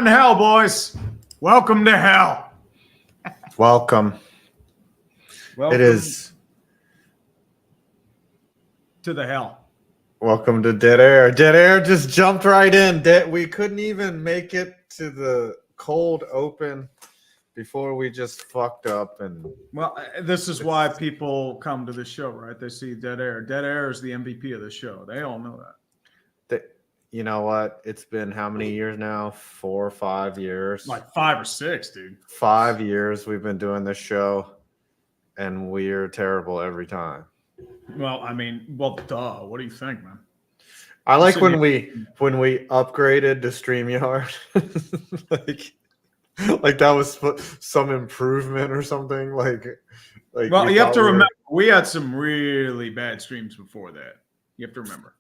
in hell, boys. Welcome to hell. Welcome. It is. To the hell. Welcome to Dead Air. Dead Air just jumped right in. We couldn't even make it to the cold open before we just fucked up. And well, this is why people come to the show, right? They see Dead Air. Dead Air is the MVP of the show. They all know that. You know what? It's been how many years now? 4 or 5 years? Like 5 or 6, dude. 5 years we've been doing this show, and we're terrible every time. Well, duh. What do you think, man? I like when we upgraded to StreamYard. like that was some improvement or something. Like well, you have to remember we had some really bad streams before that. You have to remember.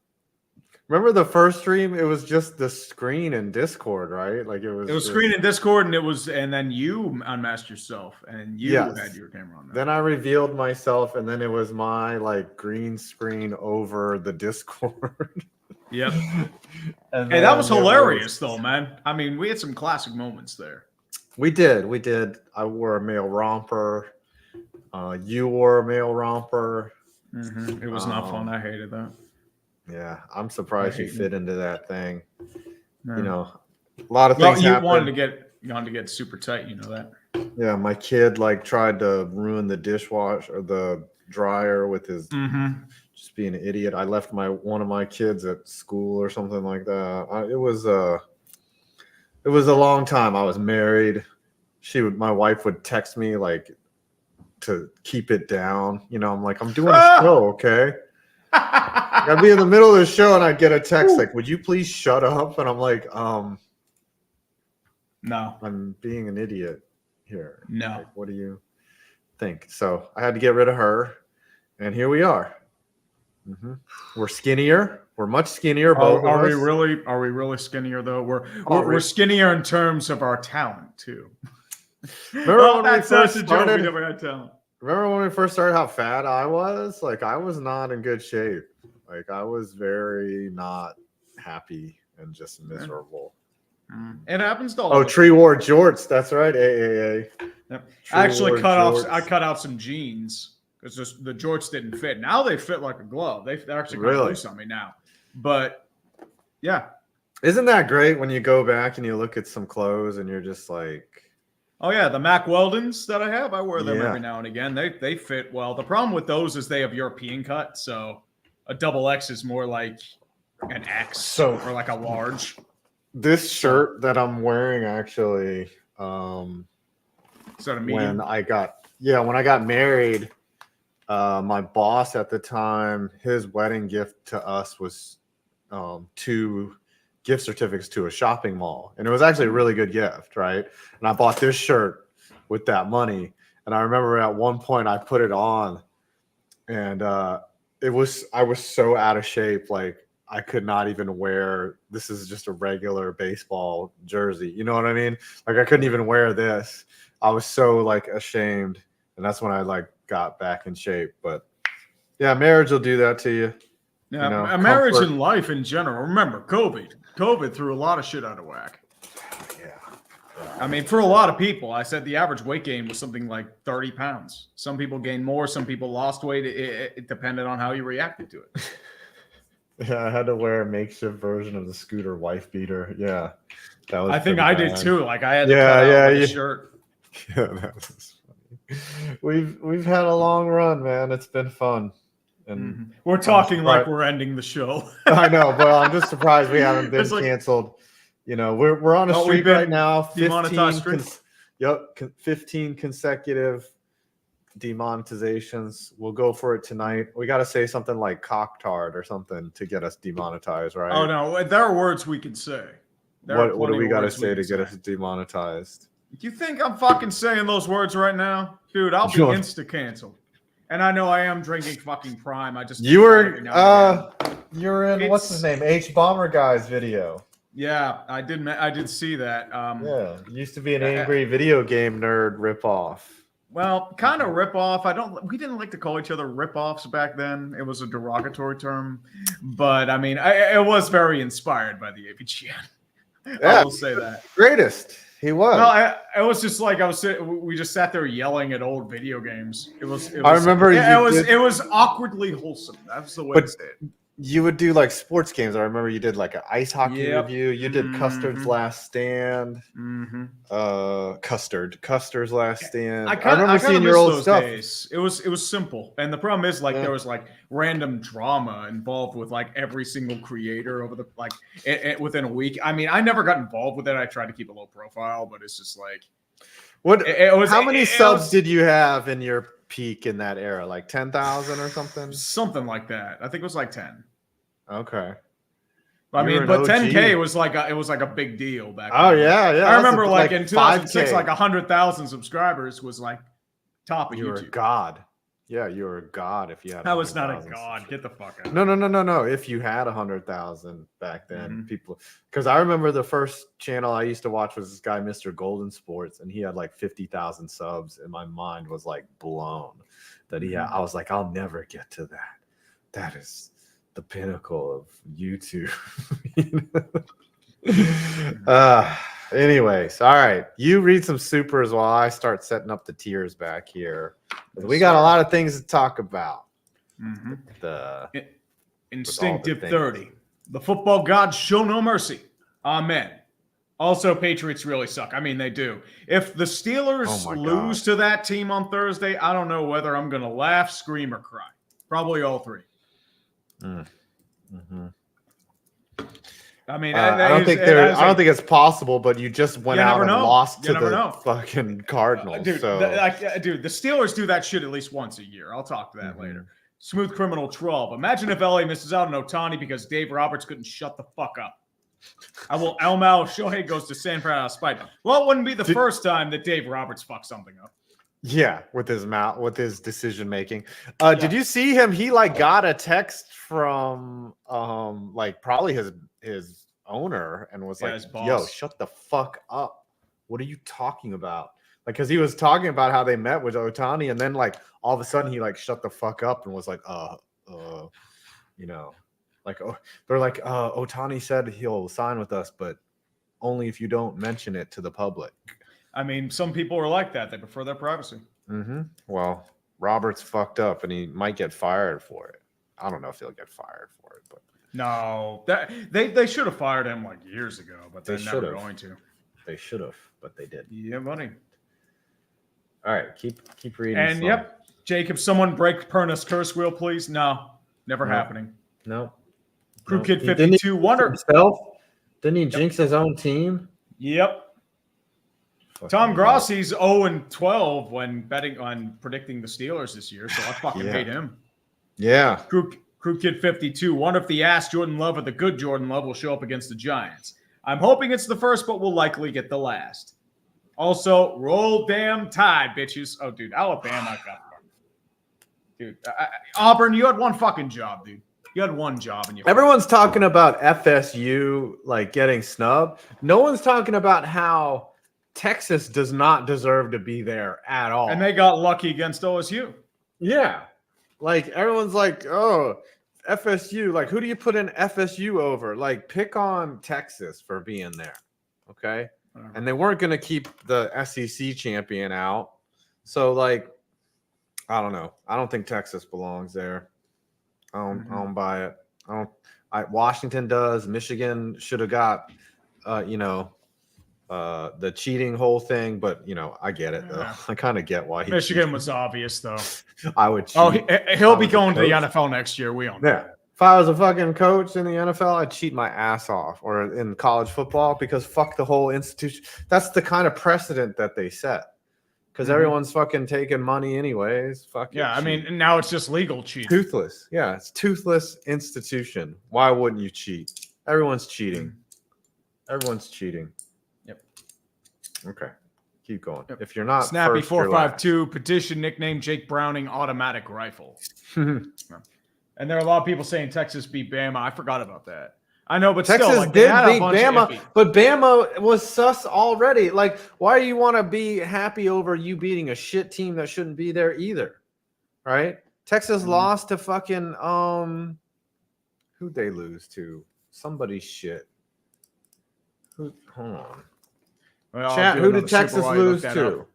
Remember the first stream? It was just the screen in Discord, right? Like it was screen in Discord, and then you unmasked yourself, and you had your camera on. Then I revealed myself, and then it was my like green screen over the Discord. Yep. Hey, that was hilarious, though, man. I mean, we had some classic moments there. We did. I wore a male romper. You wore a male romper. Mm-hmm. It was not fun. I hated that. Yeah, I'm surprised you fit into that thing. No. You know, a lot of things. You happened. wanted to get super tight. You know that. Yeah, my kid tried to ruin the dishwasher or the dryer with his just being an idiot. I left one of my kids at school or something like that. It was a long time. I was married. My wife would text me to keep it down. You know, I'm like, I'm doing a show, okay. I'd be in the middle of the show and I'd get a text would you please shut up? And I'm like, no, I'm being an idiot here. No. What do you think? So I had to get rid of her, and here we are. We're skinnier. We're much skinnier. Both of us. Are we really skinnier though? We're skinnier in terms of our talent too. Remember when we first started? We never had talent. Remember when we first started how fat I was? I was not in good shape. I was very not happy and just miserable. It happens to all of us. Tree wore jorts. That's right. AAA. Yep. I actually cut out some jeans because the jorts didn't fit. Now they fit like a glove. They're actually kind of loose on me now. But yeah. Isn't that great when you go back and you look at some clothes and you're just like, oh yeah, the Mac Weldons that I have, I wear them every now and again. They fit well. The problem with those is they have European cut, so a double X is more like an X, or like a large. This shirt that I'm wearing actually, is that a medium? when I got married, my boss at the time, his wedding gift to us was 2 gift certificates to a shopping mall, and it was actually a really good gift, right? And I bought this shirt with that money, and I remember at one point I put it on, and I was so out of shape, I could not even wear. This is just a regular baseball jersey, you know what I mean? I couldn't even wear this. I was so ashamed, and that's when I got back in shape. But yeah, marriage will do that to you. Yeah, a marriage and life in general. Remember, COVID threw a lot of shit out of whack. Yeah. I mean, for a lot of people, I said the average weight gain was something like 30 pounds. Some people gained more. Some people lost weight. It depended on how you reacted to it. Yeah, I had to wear a makeshift version of the Scooter wife beater. Yeah, that was. I think I did too. I had to cut out the shirt. Yeah, that was funny. We've had a long run, man. It's been fun. And we're talking like we're ending the show. I know, but I'm just surprised we haven't been canceled. You know, we're on a streak right now. 15 consecutive demonetizations. We'll go for it tonight. We got to say something like cocktard or something to get us demonetized, right? Oh no, there are words we can say. What do we got to say to get us demonetized? You think I'm fucking saying those words right now, dude? I'll be insta canceled. And I know I am drinking fucking Prime. You're in what's his name? H Bomber Guy's video. Yeah, I did see that. Yeah, used to be an angry video game nerd ripoff. Well, kind of ripoff. We didn't like to call each other ripoffs back then. It was a derogatory term, but I mean, it was very inspired by the AVGN. I will say that. Greatest. He was. No, it was just like we just sat there yelling at old video games. It was. I remember it was awkwardly wholesome. That's the way to say it. You would do like sports games. I remember you did like an ice hockey Yep. review. You did Custard's Last Stand. Custer's Last Stand. I remember seeing your old stuff. Days. It was simple, and the problem is like there was like random drama involved with like every single creator over the like within a week. I mean, I never got involved with it. I tried to keep a low profile, but it's just like how many subs did you have in your peak in that era? Like 10,000 or something? Something like that. I think it was like 10. Okay. I mean, but 10K was like a big deal back then. Oh yeah. I remember like in 2006, 5K. Like 100,000 subscribers was like top of YouTube. You were a god. Yeah, you were a god if you had. I was not a god. Get the fuck out. No. If you had 100,000 back then, people. Because I remember the first channel I used to watch was this guy, Mr. Golden Sports, and he had like 50,000 subs, and my mind was like blown that he had. I was like, I'll never get to that. That is the pinnacle of YouTube. Anyways, all right. You read some supers while I start setting up the tiers back here. We got a lot of things to talk about. The Instinctive 30. The football gods show no mercy. Amen. Also, Patriots really suck. I mean, they do. If the Steelers lose to that team on Thursday, I don't know whether I'm going to laugh, scream, or cry. Probably all three. I mean, I don't think it's possible, but you just went out and lost to the fucking Cardinals. Dude, the Steelers do that shit at least once a year. I'll talk to that later. Smooth Criminal 12. Imagine if LA misses out on Ohtani because Dave Roberts couldn't shut the fuck up. I will Elmo Shohei goes to San Fran out of spite. Well, it wouldn't be the first time that Dave Roberts fucked something up. Yeah, with his mouth, with his decision making. Did you see him? He like got a text from like probably his owner and was like, "Yo, shut the fuck up. What are you talking about?" Like, because he was talking about how they met with Ohtani, and then like all of a sudden he like shut the fuck up and was like, you know, like they're like, Ohtani said he'll sign with us, but only if you don't mention it to the public. I mean, some people are like that. They prefer their privacy. Well, Roberts fucked up, and he might get fired for it. I don't know if he'll get fired for it, but no, they should have fired him like years ago, but they're never going to. They should have, but they didn't. Yeah, buddy. All right, keep reading. And Jake, if someone break Perna's curse wheel, please. No, never happening. No. Crew Kid 52 Wonder himself. Didn't he jinx his own team? Yep. Tom Grossi's 0-12 when betting on predicting the Steelers this year, so I fucking hate him. Yeah. Crew Kid 52. Wonder if the ass Jordan Love or the good Jordan Love will show up against the Giants. I'm hoping it's the first, but we'll likely get the last. Also, roll damn tide, bitches. Oh, dude, Alabama got fucked. Dude, Auburn, you had one fucking job, dude. You had one job, and everyone's talking about FSU like getting snubbed. No one's talking about how Texas does not deserve to be there at all. And they got lucky against OSU. Yeah. Like, everyone's like, oh, FSU. Like, who do you put in FSU over? Like, pick on Texas for being there. Okay? And they weren't going to keep the SEC champion out. So, like, I don't know. I don't think Texas belongs there. I don't buy it. Washington does. Michigan should have got, the cheating whole thing, but I get it though. I kind of get why Michigan was obvious though. I would cheat. He'll be going to the NFL next year. We don't know. Yeah. If I was a fucking coach in the NFL, I'd cheat my ass off, or in college football, because fuck the whole institution. That's the kind of precedent that they set. Because everyone's fucking taking money anyways. Fucking I mean, now it's just legal cheating. Toothless. Yeah, it's toothless institution. Why wouldn't you cheat? Everyone's cheating. Everyone's cheating. Yep. Okay. Keep going. Yep. If you're not Snappy 452 petition nickname Jake Browning automatic rifle. And there are a lot of people saying Texas beat Bama. I forgot about that. I know, but Texas still, like, did beat Bama, but Bama was sus already. Like, why do you want to be happy over you beating a shit team that shouldn't be there either? Right? Texas lost to fucking who'd they lose to? Somebody's shit. Hold on. Well, I'll Chat, do who another did super Texas while you look lose that to? up.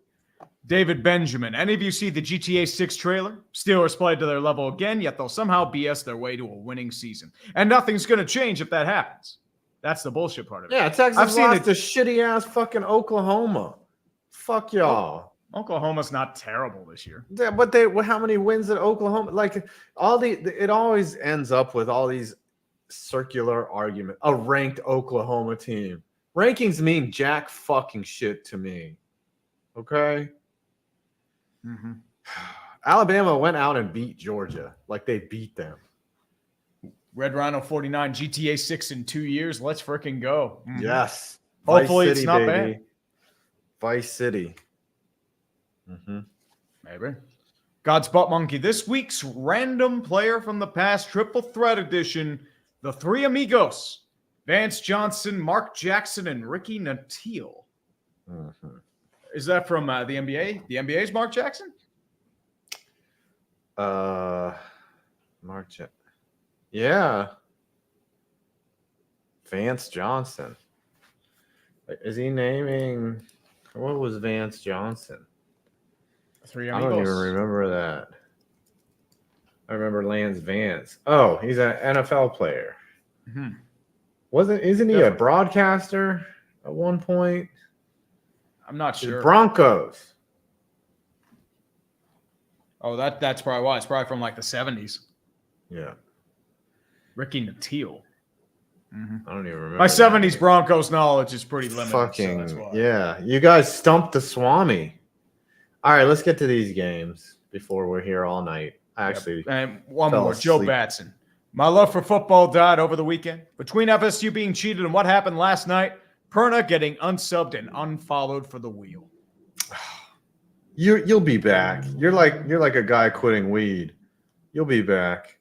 David Benjamin. Any of you see the GTA 6 trailer? Steelers played to their level again, yet they'll somehow BS their way to a winning season. And nothing's going to change if that happens. That's the bullshit part of it. Yeah, Texas I've seen lost to shitty-ass fucking Oklahoma. Fuck y'all. Oklahoma's not terrible this year. Yeah, but how many wins did Oklahoma? Like, it always ends up with all these circular argument. A ranked Oklahoma team. Rankings mean jack fucking shit to me. Okay? Mm-hmm. Alabama went out and beat Georgia. Like, they beat them. Red Rhino 49, GTA 6 in 2 years. Let's freaking go. Mm-hmm. Yes. Hopefully Vice it's City, not baby. bad. Vice City. Mm-hmm. Maybe. God's Butt Monkey. This week's random player from the past triple threat edition, the three amigos, Vance Johnson, Mark Jackson, and Ricky Natil. Mm-hmm. Is that from the NBA? The NBA's Mark Jackson? Mark Jackson. Yeah. Vance Johnson. Is he naming? What was Vance Johnson? Three I amigos. don't even remember that. I remember Lance Vance. Oh, he's an NFL player. Mm-hmm. Isn't he a broadcaster at one point? I'm not sure. The Broncos. Oh, that's probably why. It's probably from like the 70s. Yeah. Ricky Natil. Mm-hmm. I don't even remember. My 70s Broncos knowledge is pretty limited. Fucking, so that's why. yeah. You guys stumped the Swami. All right, let's get to these games before we're here all night. Actually, and one fell more. Joe asleep. Batson. My love for football died over the weekend. Between FSU being cheated and what happened last night, Perna getting unsubbed and unfollowed for the wheel. You'll be back. You're like a guy quitting weed. You'll be back.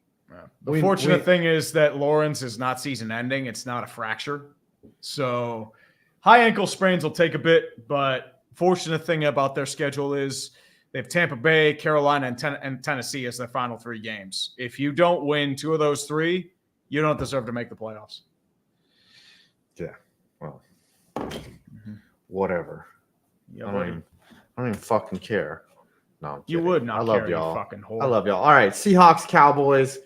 The fortunate thing is that Lawrence is not season ending. It's not a fracture. So high ankle sprains will take a bit, but fortunate thing about their schedule is they have Tampa Bay, Carolina, and Tennessee as their final 3 games. If you don't win 2 of those 3, you don't deserve to make the playoffs. Yeah. Well, whatever. Yeah, I don't even fucking care. No, I'm you kidding. would not. I love care, y'all. You fucking whore. I love y'all. All right, Seahawks, Cowboys.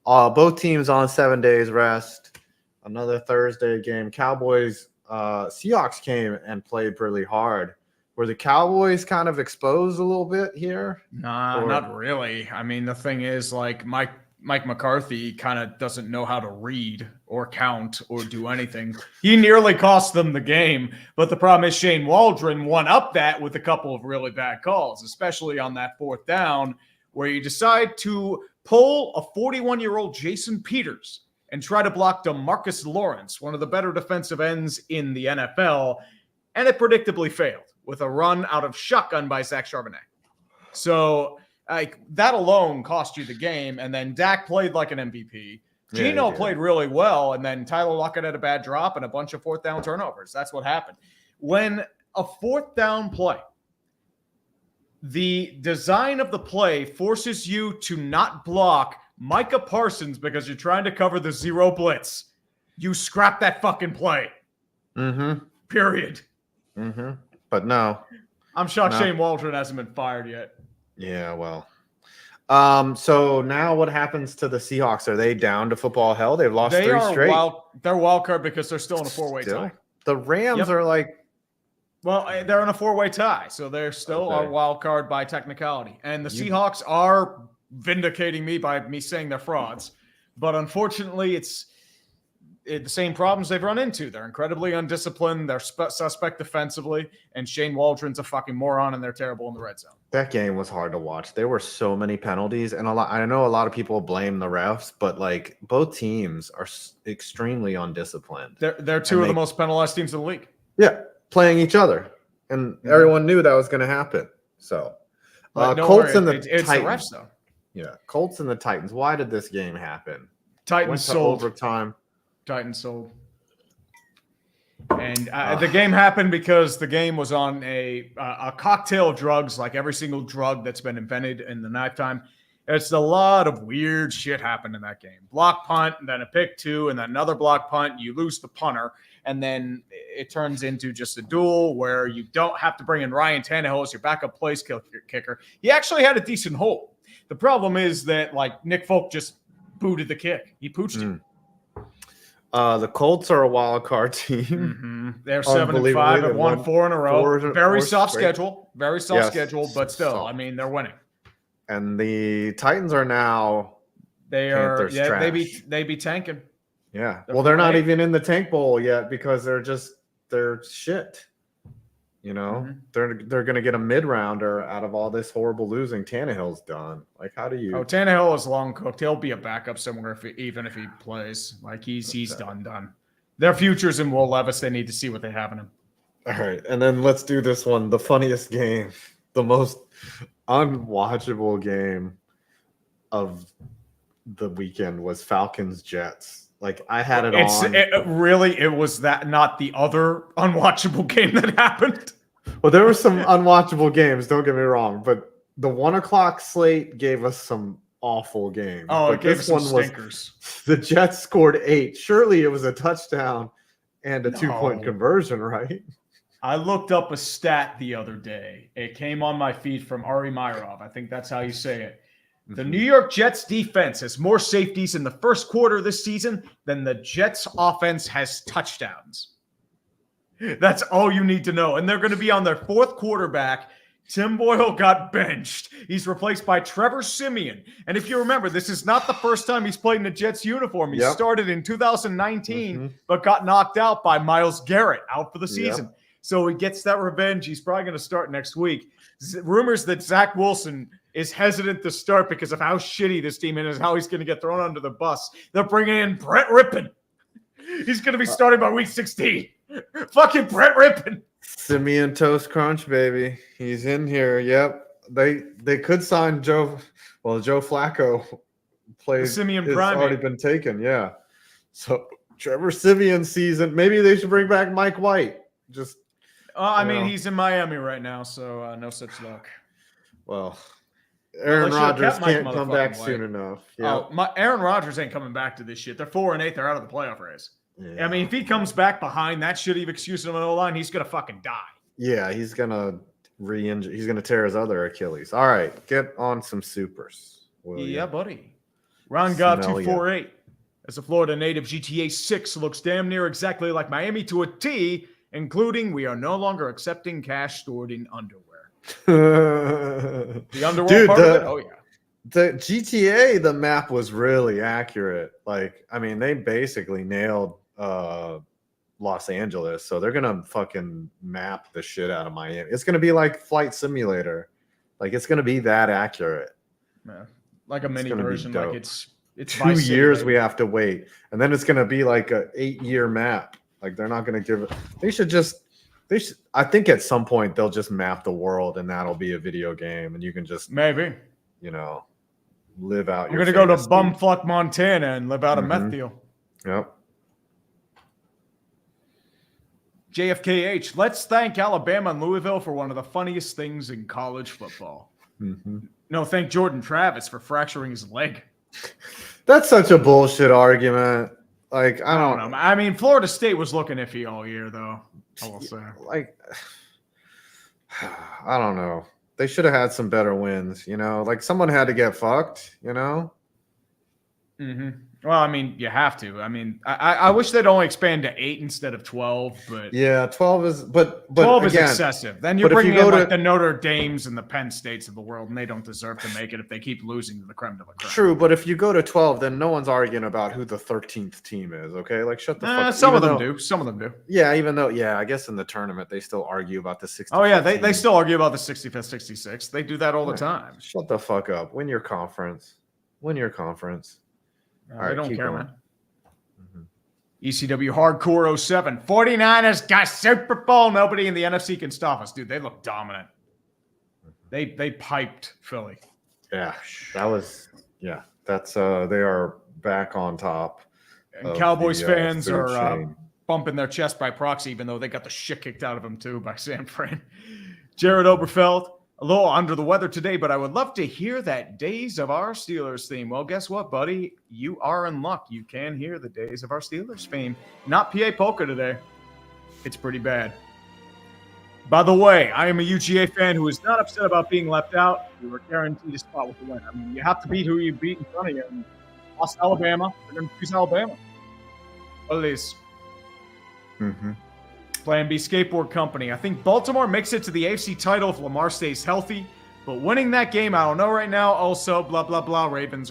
Both teams on 7 days rest. Another Thursday game. Cowboys. Seahawks came and played really hard. Were the Cowboys kind of exposed a little bit here? Nah, not really. I mean, the thing is, like, Mike McCarthy kind of doesn't know how to read or count or do anything. He nearly cost them the game, but the problem is Shane Waldron won up that with a couple of really bad calls, especially on that 4th down where you decide to pull a 41-year-old Jason Peters and try to block DeMarcus Lawrence, one of the better defensive ends in the NFL, and it predictably failed with a run out of shotgun by Zach Charbonnet. So that alone cost you the game, and then Dak played like an MVP. Geno played really well, and then Tyler Lockett had a bad drop and a bunch of 4th down turnovers. That's what happened. When a 4th down play, the design of the play forces you to not block Micah Parsons because you're trying to cover the 0 blitz. You scrap that fucking play. Mm-hmm. Period. Mm-hmm. But no. I'm shocked Shane Waldron hasn't been fired yet. Yeah, well. So now what happens to the Seahawks? Are they down to football hell? They've lost 3 straight. They're wild card because they're still in a 4-way tie. The Rams are like. Well, they're in a 4-way tie, so they're still a wild card by technicality. And the Seahawks are vindicating me by me saying they're frauds. But unfortunately, it's the same problems they've run into. They're incredibly undisciplined. They're suspect defensively. And Shane Waldron's a fucking moron, and they're terrible in the red zone. That game was hard to watch. There were so many penalties. And I know a lot of people blame the refs, but like both teams are extremely undisciplined. They're 2 of the most penalized teams in the league. Yeah, playing each other. And everyone knew that was going to happen. So Colts and the Titans. It's the refs, though. Yeah, Colts and the Titans. Why did this game happen? Titans sold. Overtime. Titans sold. And the game happened because the game was on a cocktail of drugs, like every single drug that's been invented in the nighttime. It's a lot of weird shit happened in that game. Block punt, and then a pick 2, and then another block punt. You lose the punter. and then it turns into just a duel where you don't have to bring in Ryan Tannehill as your backup place kicker. He actually had a decent hold. The problem is that like Nick Folk just booted the kick. He pooched it. The Colts are a wild card team. Mm-hmm. They're 7-5 and won 4 in a row. Very soft schedule, but still, I mean, they're winning. And the Titans are now. They be tanking. Yeah. They're not even in the tank bowl yet because they're shit. You know, they're going to get a mid-rounder out of all this horrible losing. Tannehill's done. Like, how do you? Oh, Tannehill is long cooked. He'll be a backup somewhere even if he plays. Like he's done. Their future's in Will Levis. They need to see what they have in him. All right, and then let's do this one. The funniest game, the most unwatchable game of the weekend was Falcons Jets. Like I had it on. It was that not the other unwatchable game that happened. Well, there were some unwatchable games. Don't get me wrong, but the 1:00 slate gave us some awful games. Oh, but it gave us some stinkers. The Jets scored 8. Surely it was a touchdown and a 2-point conversion, right? I looked up a stat the other day. It came on my feed from Ari Myrov. I think that's how you say it. The New York Jets defense has more safeties in the first quarter of this season than the Jets offense has touchdowns. That's all you need to know. And they're going to be on their 4th quarterback. Tim Boyle got benched. He's replaced by Trevor Siemian. And if you remember, this is not the first time he's played in a Jets uniform. He started in 2019, but got knocked out by Myles Garrett out for the season. So he gets that revenge. He's probably going to start next week. Rumors that Zach Wilson is hesitant to start because of how shitty this team is, how he's going to get thrown under the bus. They're bringing in Brett Rippon. He's going to be starting by week 16. Fucking Brett Rippon. Simeon Toast Crunch, baby. He's in here. Yep. They could sign Joe. Well, Joe Flacco plays. Simeon has Primate. Already been taken. Yeah. So Trevor Simeon season. Maybe they should bring back Mike White. Just. I mean, he's in Miami right now, so no such luck. Well, Aaron Rodgers can't come back soon enough. Yeah. Aaron Rodgers ain't coming back to this shit. They're 4-8. They're out of the playoff race. Yeah. I mean, if he comes back behind that shitty excuse on the O-line, he's gonna fucking die. Yeah, he's gonna re-injure. He's gonna tear his other Achilles. All right, get on some supers. Yeah, buddy. Ron God 248. As a Florida native, GTA 6 looks damn near exactly like Miami to a T, including we are no longer accepting cash stored in underwear. The underwear part of it? Oh, yeah. The GTA, the map was really accurate. Like, I mean, they basically nailed Los Angeles, so they're going to fucking map the shit out of Miami. It's going to be like Flight Simulator. Like, it's going to be that accurate. Yeah. Like a mini version. Like, it's 2 years we have to wait. And then it's going to be like a 8-year map. Like they're not going to give it. They should. I think at some point they'll just map the world and that'll be a video game and you can just maybe, live out. You're going to go to bumfuck Montana and live out a meth deal. Yep. JFKH. Let's thank Alabama and Louisville for one of the funniest things in college football. No, thank Jordan Travis for fracturing his leg. That's such a bullshit argument. Like, I don't know. I mean, Florida State was looking iffy all year, though. I will say. Like, I don't know. They should have had some better wins, Like, someone had to get fucked, Well, I mean, you have to. I mean, I wish they'd only expand to 8 instead of 12, but yeah, 12 is, but 12 is excessive. Then you're bringing in like the Notre Dames and the Penn States of the world, and they don't deserve to make it if they keep losing to the creme de la creme. True, but if you go to 12, then no one's arguing about who the 13th team is. Okay, like shut the fuck up. Some of them do. Some of them do. Yeah, even though, I guess in the tournament they still argue about the 65th. Oh yeah, they still argue about the 65th, 66th. They do that all the time. Shut the fuck up. Win your conference. All right, I don't care, man. ECW Hardcore 07. 49ers got Super Bowl. Nobody in the NFC can stop us. Dude, they look dominant. They piped Philly. Yeah, that's they are back on top. And Cowboys fans are bumping their chest by proxy, even though they got the shit kicked out of them too by San Fran. Jared Oberfeld. A little under the weather today, but I would love to hear that Days of Our Steelers theme. Well, guess what, buddy? You are in luck. You can hear the Days of Our Steelers theme. Not PA Polka today. It's pretty bad. By the way, I am a UGA fan who is not upset about being left out. We were guaranteed a spot with the win. I mean, you have to beat who you beat in front of you. And lost Alabama. They're going to choose Alabama. What it is. Mm-hmm. Plan B Skateboard Company. I think Baltimore makes it to the AFC title if Lamar stays healthy. But winning that game, I don't know right now. Also, blah, blah, blah. Ravens.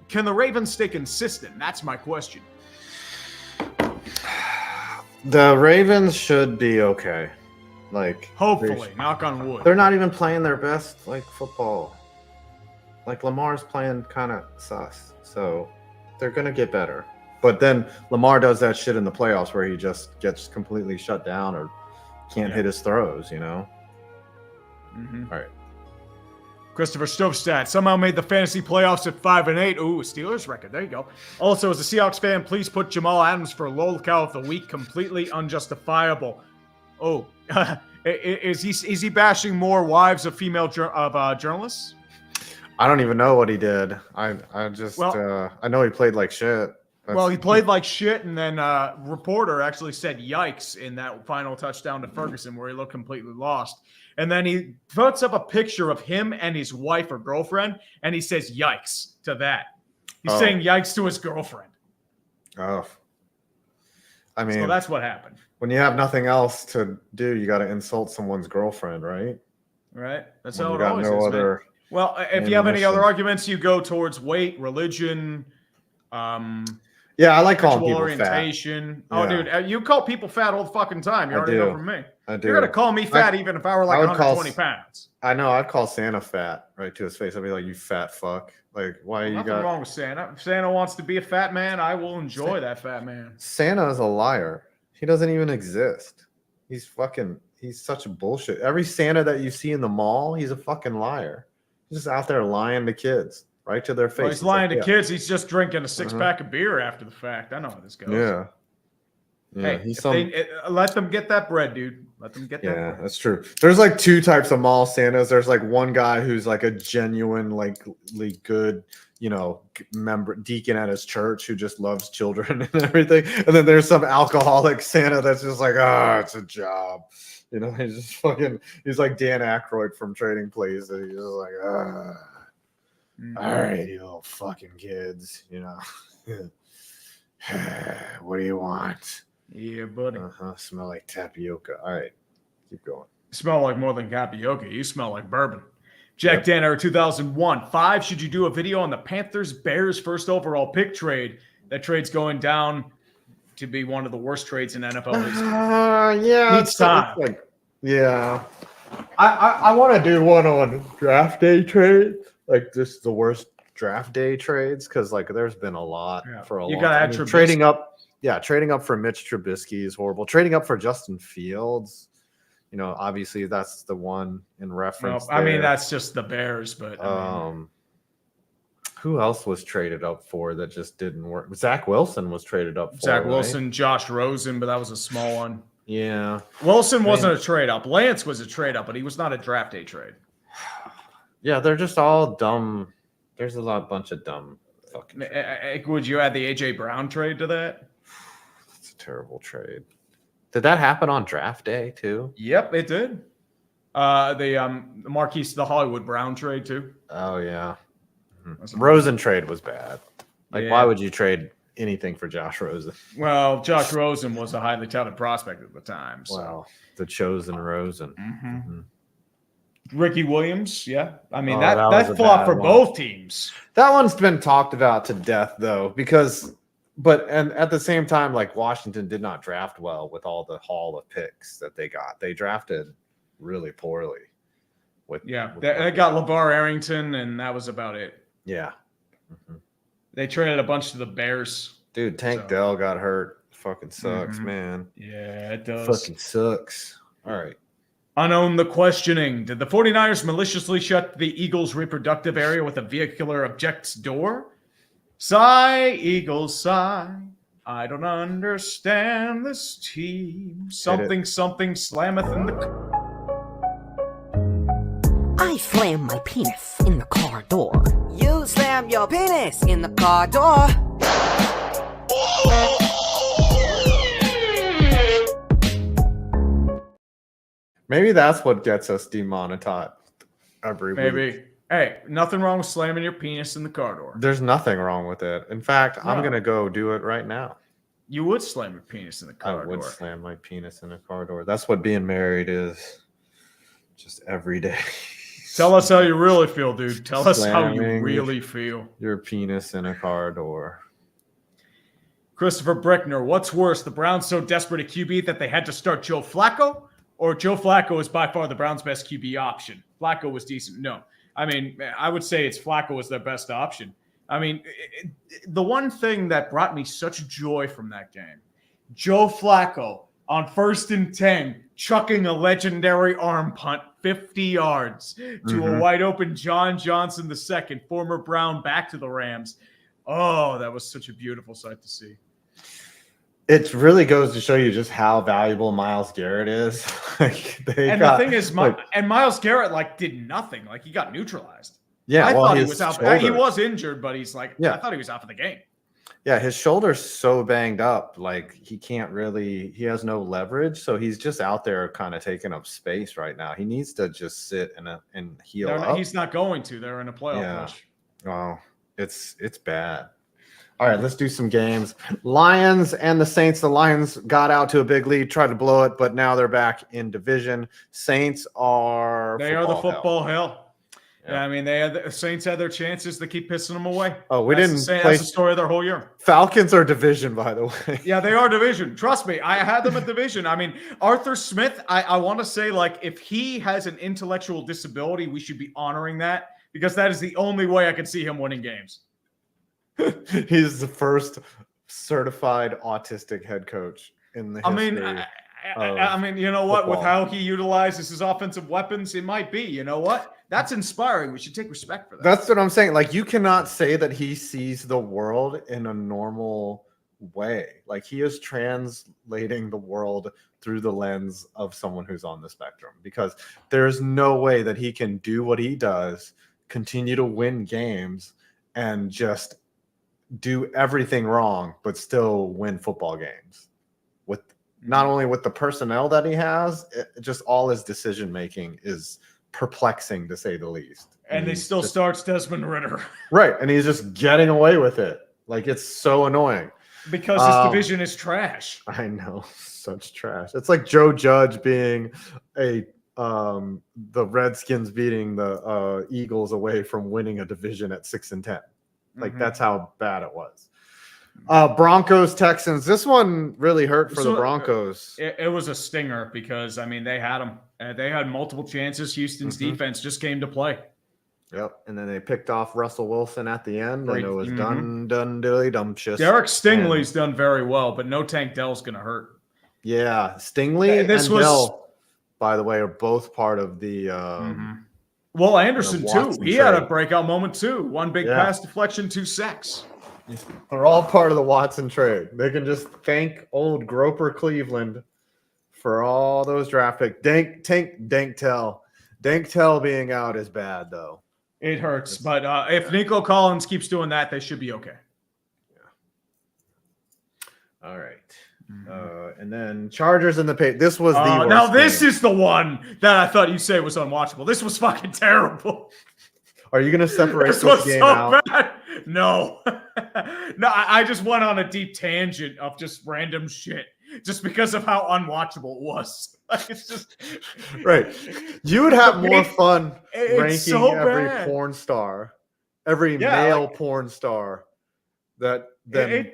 Can the Ravens stay consistent? That's my question. The Ravens should be okay. Like, hopefully, knock on wood. They're not even playing their best like football. Like Lamar's playing kind of sus, so they're gonna get better. But then Lamar does that shit in the playoffs where he just gets completely shut down or can't hit his throws. You know. Mm-hmm. All right. Christopher Stovestad somehow made the fantasy playoffs at 5-8. Ooh, Steelers record. There you go. Also, as a Seahawks fan, please put Jamal Adams for lolcow of the week. Completely unjustifiable. Oh, is he bashing more wives of female journalists? I don't even know what he did. I know he played like shit. He played like shit, and then reporter actually said yikes in that final touchdown to Ferguson where he looked completely lost. And then he puts up a picture of him and his wife or girlfriend, and he says yikes to that. He's saying yikes to his girlfriend. Oh. I mean, so that's what happened. When you have nothing else to do, you got to insult someone's girlfriend, right? Right. That's how it always is, man. Well, if you have any other arguments, you go towards weight, religion, yeah, I like calling people orientation. fat. Oh, dude, you call people fat all the fucking time. You already know from me. I do. You're going to call me fat even if I were like 120 pounds. I know. I'd call Santa fat right to his face. I'd be like, you fat fuck. Like, why you got... Nothing wrong with Santa. If Santa wants to be a fat man, I will enjoy that fat man. Santa is a liar. He doesn't even exist. He's such a bullshit. Every Santa that you see in the mall, he's a fucking liar. He's just out there lying to kids. Right to their face. Well, he's lying to kids. He's just drinking a six-pack of beer after the fact. I know how this goes. Yeah. Hey, let them get that bread, dude. Let them get that bread. Yeah, that's true. There's like two types of mall Santas. There's like one guy who's like a genuine, like good, member deacon at his church who just loves children and everything. And then there's some alcoholic Santa that's just like, it's a job. He's just he's like Dan Aykroyd from Trading Places. He's just like, all right, you little fucking kids, what do you want? Yeah, buddy. Smell like tapioca. All right, keep going. You smell like more than tapioca. You smell like bourbon. Jack Danner, 2001. 5, should you do a video on the Panthers-Bears first overall pick trade? That trade's going down to be one of the worst trades in NFL history. Yeah. Needs time. I want to do one on draft day trade. Like this, the worst draft day trades, because like there's been a lot for a long time. Trading up for Mitch Trubisky is horrible. Trading up for Justin Fields, obviously that's the one in reference. I mean that's just the Bears, but who else was traded up for that just didn't work? Zach Wilson was traded up for. Zach Wilson, Josh Rosen, but that was a small one. Yeah, Wilson wasn't a trade up. Lance was a trade up, but he was not a draft day trade. Yeah, they're just all dumb. There's a bunch of dumb fucking trades. Would you add the AJ Brown trade to that? It's a terrible trade. Did that happen on draft day too? Yep, it did. The Hollywood Brown trade too. Oh yeah. Mm-hmm. Rosen trade was bad. Why would you trade anything for Josh Rosen? Well, Josh Rosen was a highly touted prospect at the time. So. Wow, the chosen Rosen. Mm-hmm. Mm-hmm. Ricky Williams, yeah. I mean, that flopped for both teams. That one's been talked about to death, though, and at the same time, like Washington did not draft well with all the haul of picks that they got. They drafted really poorly. They got LeVar Arrington, and that was about it. Yeah. Mm-hmm. They traded a bunch to the Bears. Dude, Tank Dell got hurt. Fucking sucks, man. Yeah, it does. Fucking sucks. All right. Unown the questioning. Did the 49ers maliciously shut the Eagles' reproductive area with a vehicular objects door? Sigh, Eagles, sigh. I don't understand this team. Something slammeth in the... I slam my penis in the car door. You slam your penis in the car door. Maybe that's what gets us demonetized every week. Maybe. Hey, nothing wrong with slamming your penis in the car door. There's nothing wrong with it. In fact, I'm No. going to go do it right now. You would slam your penis in the car I would door. slam my penis in a car door. That's what being married is. Just every day. Tell us how you really feel, dude. Tell us how you Slamming really feel. Your penis in a car door. Christopher Brickner, what's worse, the Browns so desperate at QB that they had to start Joe Flacco, or Joe Flacco is by far the Browns' best QB option? Flacco was decent. No. I mean, I would say it's Flacco was their best option. I mean, the one thing that brought me such joy from that game, Joe Flacco on 1st and 10, chucking a legendary arm punt 50 yards to a wide open John Johnson II, former Brown, back to the Rams. Oh, that was such a beautiful sight to see. It really goes to show you just how valuable Myles Garrett is. The thing is, Myles Garrett did nothing. He got neutralized. Yeah, I thought he was out. He was injured, but he's I thought he was out for the game. Yeah, his shoulder's so banged up, he can't really. He has no leverage, so he's just out there, kind of taking up space right now. He needs to just sit and heal up. He's not going to. They're in a playoff push. Oh, it's bad. All right, let's do some games. Lions and the Saints. The Lions got out to a big lead, tried to blow it, but now they're back in division. Saints are the football hell. Yeah, I mean, the Saints had their chances to keep pissing them away. Oh, that's the story of their whole year. Falcons are division, by the way. Yeah, they are division. Trust me, I had them at division. I mean, Arthur Smith, I want to say, if he has an intellectual disability, we should be honoring that, because that is the only way I could see him winning games. He's the first certified autistic head coach in the history. I mean, you know what? Football. With how he utilizes his offensive weapons, it might be. You know what? That's inspiring. We should take respect for that. That's what I'm saying. You cannot say that he sees the world in a normal way. He is translating the world through the lens of someone who's on the spectrum, because there's no way that he can do what he does, continue to win games, and just do everything wrong, but still win football games. With not only with the personnel that he has, just all his decision making is perplexing, to say the least. And they still starts Desmond Ridder. Right, and he's just getting away with it. It's so annoying. Because his division is trash. I know, such trash. It's like Joe Judge being the Redskins beating the Eagles away from winning a division at 6-10. That's how bad it was. Broncos, Texans. This one really hurt for the Broncos. It was a stinger because, I mean, they had them. They had multiple chances. Houston's defense just came to play. Yep. And then they picked off Russell Wilson at the end, and it was done, dilly dumptious. Derek Stingley's done very well, but no Tank Dell's going to hurt. Yeah. Stingley and Dell, by the way, are both part of the Well, Anderson, too. He had a breakout moment, too. One big pass deflection, 2 sacks. They're all part of the Watson trade. They can just thank old Groper Cleveland for all those draft picks. Dank Tell being out is bad, though. It hurts. But if Nico Collins keeps doing that, they should be okay. Yeah. All right. And then Chargers in the pay. This was the worst now this game. is the one that I thought you'd say was unwatchable. This was fucking terrible. Are you going to separate this game so out? Bad. No. No, I just went on a deep tangent of just random shit just because of how unwatchable it was. It's just right. You would have more fun ranking every bad. porn star, every male porn star than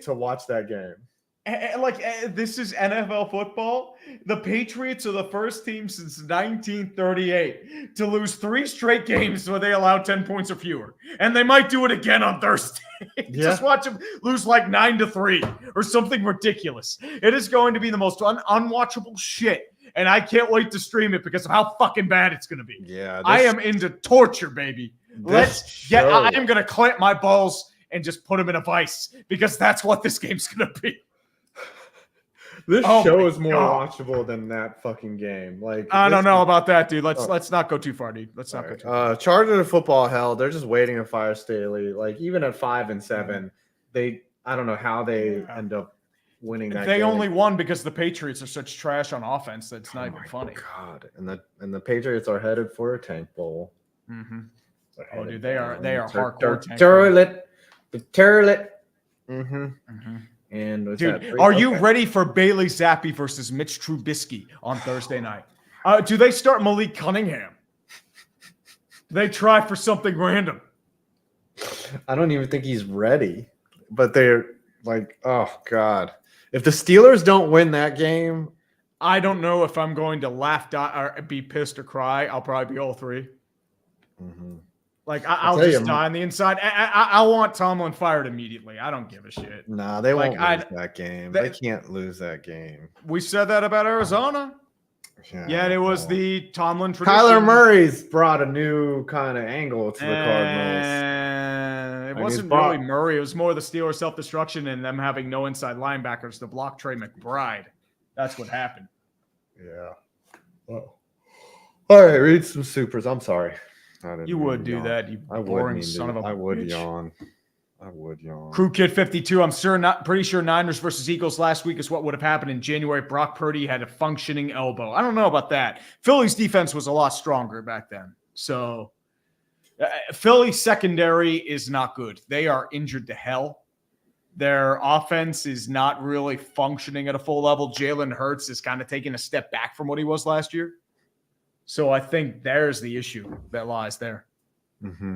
to watch that game. This is NFL football. The Patriots are the first team since 1938 to lose 3 straight games where they allowed 10 points or fewer. And they might do it again on Thursday. Just watch them lose 9-3 or something ridiculous. It is going to be the most unwatchable shit. And I can't wait to stream it because of how fucking bad it's going to be. Yeah, I am into torture, baby. I am going to clamp my balls and just put them in a vice because that's what this game's going to be. This show is more watchable than that fucking game. I don't know about that, dude. Let's not go too far, dude. Let's not go too far. Chargers football hell. They're just waiting to fire Staley. Even at 5-7, I don't know how they end up winning that They game. only won because the Patriots are such trash on offense that it's not even funny. God, and the Patriots are headed for a tank bowl. Mm-hmm. They're Oh, headed dude, they are down. hardcore tank. The turlet. Mm-hmm. And was Dude, that are you ready for Bailey Zappi versus Mitch Trubisky on Thursday night? Do they start Malik Cunningham? They try for something random. I don't even think he's ready. But they're like, oh God. If the Steelers don't win that game, I don't know if I'm going to laugh, die, or be pissed or cry. I'll probably be all three. mm-hmm. Like, I'll just die on the inside. I want Tomlin fired immediately. I don't give a shit. Nah, they won't lose that game. They can't lose that game. We said that about Arizona. Yeah, it was the Tomlin tradition. Kyler Murray's brought a new kind of angle to the Cardinals. It wasn't really Murray. It was more the Steelers' self-destruction and them having no inside linebackers to block Trey McBride. That's what happened. Yeah. Oh. All right, read some supers. I'm sorry. You would do that, you boring son of a bitch. I would yawn. Crew Kid 52. Pretty sure Niners versus Eagles last week is what would have happened in January. Brock Purdy had a functioning elbow. I don't know about that. Philly's defense was a lot stronger back then. So Philly's secondary is not good. They are injured to hell. Their offense is not really functioning at a full level. Jalen Hurts is kind of taking a step back from what he was last year. So I think there's the issue that lies there. Mm-hmm.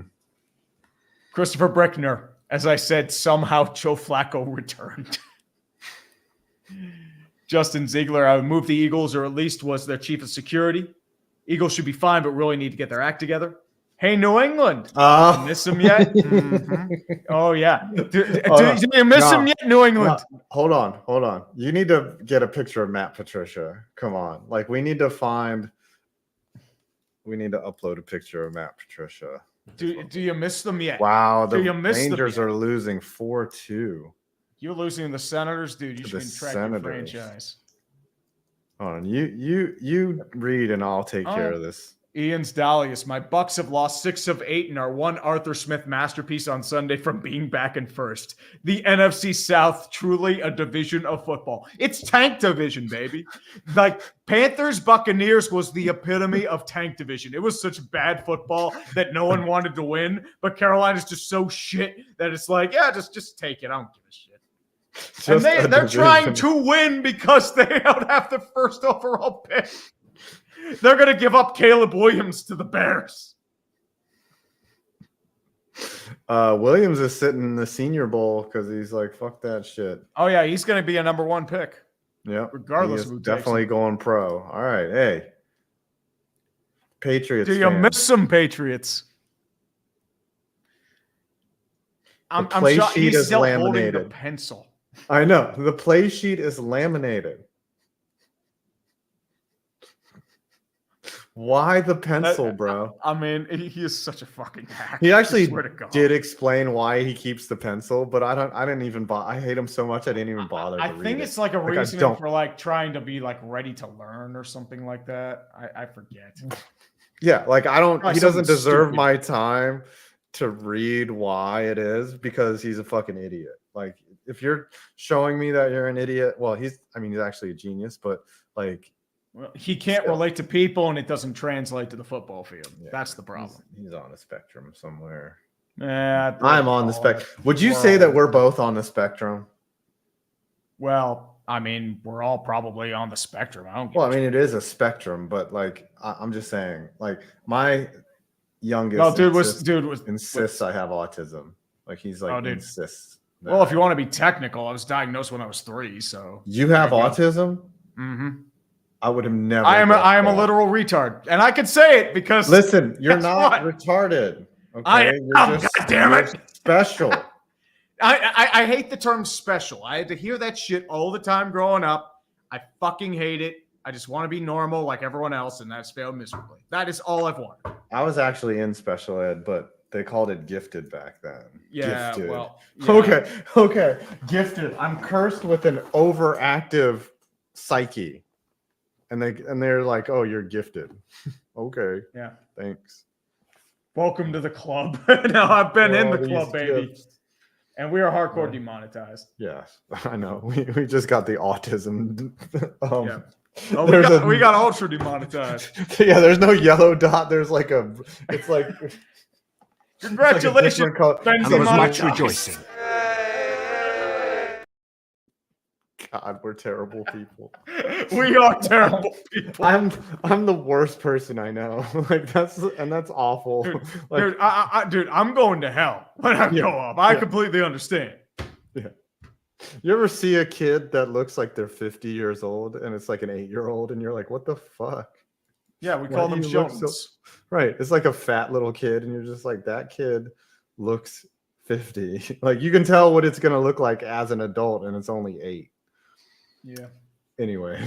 Christopher Brickner. As I said, somehow Joe Flacco returned. Justin Ziegler, I would move the Eagles, or at least was their chief of security. Eagles should be fine, but really need to get their act together. Hey, New England. Miss them yet? Mm-hmm. Oh, yeah. Do you miss them yet, New England? Hold on. You need to get a picture of Matt Patricia. Come on. Like, we need to upload a picture of Matt Patricia. Do you miss them yet? Wow, the Rangers are losing 4-2. You're losing the Senators, dude. You should contract your franchise. Hold on, you read and I'll take care of this. Ian's Dalius. My Bucks have lost 6 of 8 in our one Arthur Smith masterpiece on Sunday from being back in first. The NFC South, truly a division of football. It's tank division, baby. Like Panthers Buccaneers was the epitome of tank division. It was such bad football that no one wanted to win, but Carolina's just so shit that it's like, yeah, just take it. I don't give a shit. And they're trying to win because they don't have the first overall pick. They're going to give up Caleb Williams to the Bears. Williams is sitting in the Senior Bowl because he's like, fuck that shit. Oh, yeah, he's going to be a number 1 pick. Yeah, regardless of who definitely going pro. All right, hey. Patriots. Do you miss some Patriots? I'm shocked he's still holding the pencil. I know. The play sheet is laminated. Why the pencil, bro? I mean, he is such a fucking hack. He actually did explain why he keeps the pencil, but I didn't even bother. I hate him so much I didn't even bother. I think it's like a reason for like trying to be like ready to learn or something like that. I forget. Yeah, like he doesn't deserve my time to read why it is because he's a fucking idiot. Like if you're showing me that you're an idiot, well, he's actually a genius, but like. Well, he can't relate to people, and it doesn't translate to the football field. Yeah, that's the problem. He's on a spectrum somewhere. I'm on the spectrum. Would you say that we're both on the spectrum? Well, I mean, we're all probably on the spectrum. It is a spectrum, but like, I'm just saying, like, my youngest insists I have autism. Like, he's like insists. Well, if you want to be technical, I was diagnosed when I was 3. So you have autism? Mm-hmm. I would have never. I am a literal retard, and I can say it because. Listen, you're not retarded. Okay, God damn it, special. I hate the term special. I had to hear that shit all the time growing up. I fucking hate it. I just want to be normal like everyone else, and that's failed miserably. That is all I've wanted. I was actually in special ed, but they called it gifted back then. Yeah, gifted. Well. Yeah. Okay. Gifted. I'm cursed with an overactive psyche. And they're like, oh, you're gifted. Okay. Yeah. Thanks. Welcome to the club. Now I've been in the club, baby. And we are hardcore demonetized. Yes, I know. We just got the autism. Yeah. Oh, we got ultra demonetized. Yeah, there's no yellow dot. There's like it's like congratulations. And there was much rejoicing. God, we're terrible people. We are terrible people. I'm the worst person I know. Like that's awful. Dude, I'm going to hell when I go up. I completely understand. Yeah. You ever see a kid that looks like they're 50 years old and it's like an 8-year-old and you're like, what the fuck? Yeah, we call them Jones. Right. It's like a fat little kid and you're just like, that kid looks 50. Like you can tell what it's gonna look like as an adult and it's only 8. Yeah. Anyway,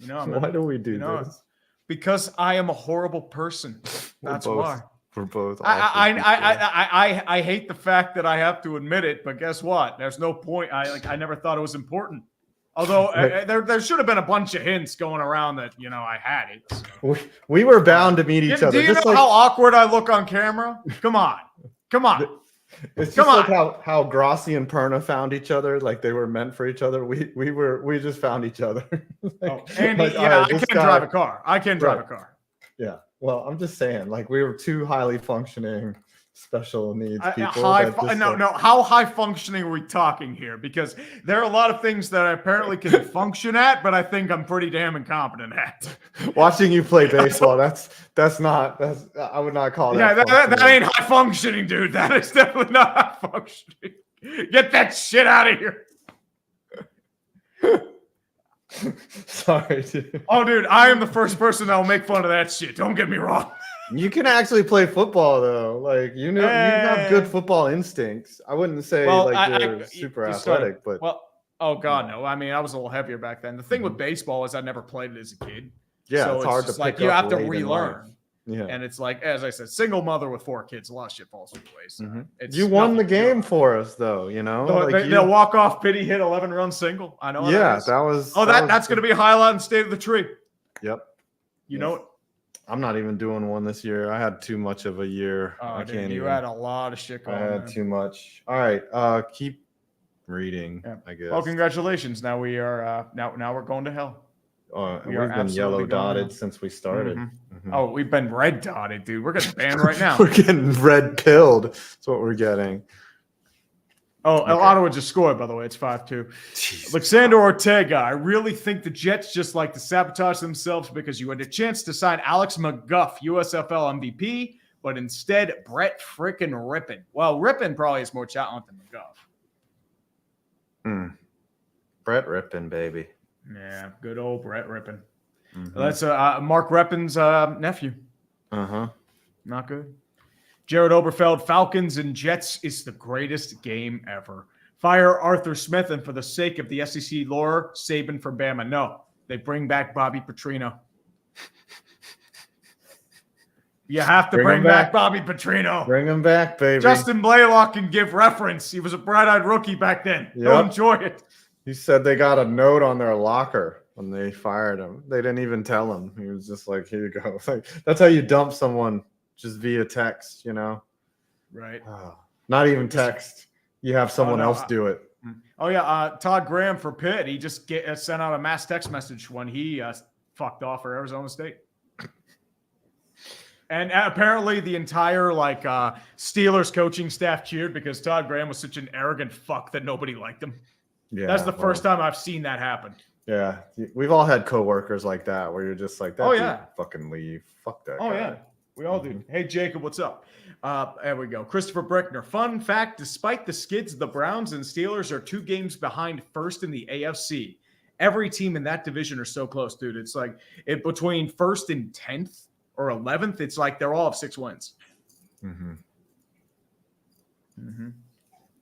man, why do we do this? Because I am a horrible person. That's why. We're both. I hate the fact that I have to admit it, but guess what? There's no point. I never thought it was important. Although there should have been a bunch of hints going around that I had it. So. We were bound to meet each other. Do you know how awkward I look on camera? Come on. It's just like how Grossi and Perna found each other, like they were meant for each other. We just found each other. Andy, I can't drive a car. I can drive a car. Yeah. Well, I'm just saying, like we were two highly functioning special needs people. How high functioning are we talking here? Because there are a lot of things that I apparently can function at, but I think I'm pretty damn incompetent at. Watching you play baseball, I would not call that. Yeah, that ain't high functioning, dude. That is definitely not high functioning. Get that shit out of here. Sorry, dude. Oh, dude, I am the first person that will make fun of that shit. Don't get me wrong. You can actually play football though. Like you have good football instincts. I wouldn't say you're super athletic, but oh god, no. I mean, I was a little heavier back then. The thing with baseball is I never played it as a kid. Yeah, so it's hard to pick you up have to late relearn. Yeah, and it's like, as I said, single mother with 4 kids, a lot of shit falls into place. You won the game for us, though. They'll walk off pity hit 11-run single. I know. Yeah, that was. Oh, that's going to be a highlight in State of the Tree. Yep. You know it. I'm not even doing one this year. I had too much of a year. You had a lot of shit going on. I had too much. All right. Keep reading, I guess. Well, congratulations. Now we are now we're going to hell. We've been yellow dotted since we started. Oh, we've been red dotted, dude. We're getting banned right now. We're getting red pilled. That's what we're getting. Oh, okay. Ottawa just scored, by the way. It's 5-2. Alexander Ortega, I really think the Jets just like to sabotage themselves because you had a chance to sign Alex McGuff, USFL MVP, but instead Brett frickin' Rippin. Well, Rippin probably has more talent than McGuff. Brett Rippin, baby. Yeah, good old Brett Rippin. That's Mark Rippin's nephew. Not good. Jared Oberfeld, Falcons and Jets is the greatest game ever. Fire Arthur Smith, and for the sake of the SEC lore, Saban for Bama. No, they bring back Bobby Petrino. You have to bring back Bobby Petrino. Bring him back, baby. Justin Blaylock can give reference. He was a bright-eyed rookie back then. Yep. He'll enjoy it. He said they got a note on their locker when they fired him. They didn't even tell him. He was just like, here you go. Like, that's how you dump someone, just via text, Right. Not even text. You have someone else do it. Oh, yeah. Todd Graham for Pitt. He just sent out a mass text message when he fucked off for Arizona State. And apparently the entire Steelers coaching staff cheered because Todd Graham was such an arrogant fuck that nobody liked him. Yeah, that's the first time I've seen that happen. Yeah, we've all had coworkers like that where you're just like, fucking leave. Fuck that. Oh, yeah. We all do. Hey, Jacob, what's up? There we go. Christopher Brickner. Fun fact, despite the skids, the Browns and Steelers are 2 games behind first in the AFC. Every team in that division are so close, dude. It's like between first and 10th or 11th, it's like they're all have 6 wins.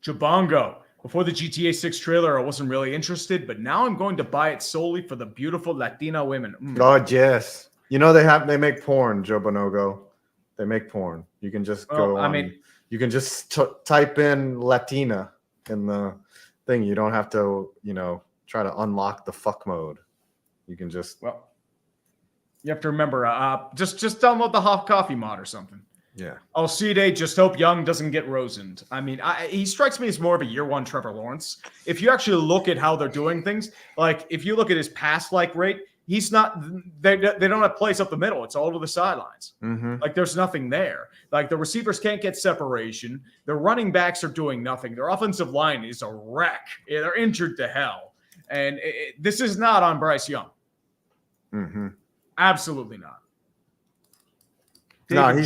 Jabongo. Before the GTA 6 trailer, I wasn't really interested, but now I'm going to buy it solely for the beautiful Latina women. God, yes. They make porn, Joe Bonogo. They make porn. You can just go you can just type in Latina in the thing. You don't have to, try to unlock the fuck mode. You can just. Well, you have to remember, just download the Hot Coffee mod or something. Yeah. Alcide, just hope Young doesn't get Rosened. I mean, he strikes me as more of a year one Trevor Lawrence. If you actually look at how they're doing things, like if you look at his pass like rate, he's not. They don't have plays up the middle. It's all to the sidelines. Mm-hmm. Like there's nothing there. Like the receivers can't get separation. The running backs are doing nothing. Their offensive line is a wreck. They're injured to hell. And this is not on Bryce Young. Mm-hmm. Absolutely not. No,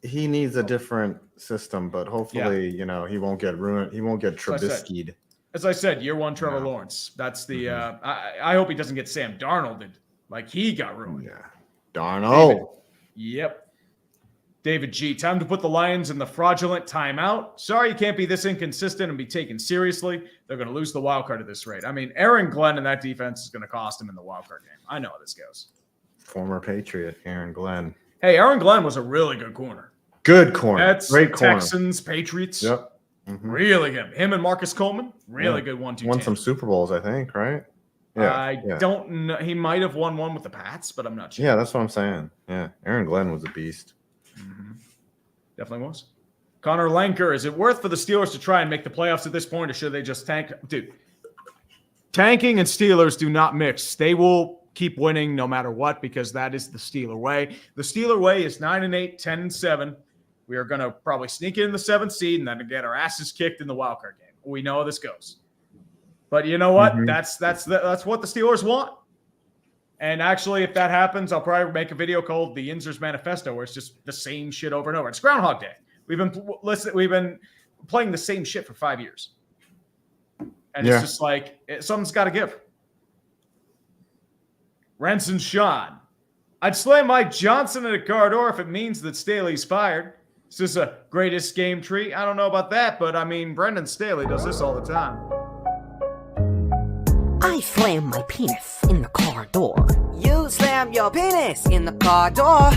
he needs a different system, but hopefully, Yeah. He won't get ruined. He won't get Trubisky'd. As I said, year one Trevor Lawrence. That's the. I hope he doesn't get Sam Darnolded like he got ruined. Yeah, Darnold. Yep. David G. Time to put the Lions in the fraudulent timeout. Sorry you can't be this inconsistent and be taken seriously. They're going to lose the wild card at this rate. I mean, Aaron Glenn and that defense is going to cost him in the wild card game. I know how this goes. Former Patriot Aaron Glenn. Hey, Aaron Glenn was a really good corner. Good corner. That's great corner. Texans, Patriots. Yep. Mm-hmm. Really good. Him and Marcus Coleman, really good 1-2. Won some Super Bowls, I think, right? I don't know. He might have won one with the Pats, but I'm not sure. Yeah, that's what I'm saying. Yeah, Aaron Glenn was a beast. Mm-hmm. Definitely was. Connor Lanker, is it worth for the Steelers to try and make the playoffs at this point, or should they just tank? Dude, tanking and Steelers do not mix. They will keep winning no matter what because that is the Steeler way. The Steeler way is 9-8, 10-7. We are going to probably sneak in the 7th seed and then get our asses kicked in the wild card game. We know how this goes. But you know what? Mm-hmm. That's what the Steelers want. And actually, if that happens, I'll probably make a video called the Yinzers Manifesto, where it's just the same shit over and over. It's Groundhog Day. We've been playing the same shit for 5 years, and it's just like something's got to give. Ranson Sean, I'd slay Mike Johnson at a car door if it means that Staley's fired. Is this a greatest game tree? I don't know about that, but I mean, Brendan Staley does this all the time. I slam my penis in the car door. You slam your penis in the car door.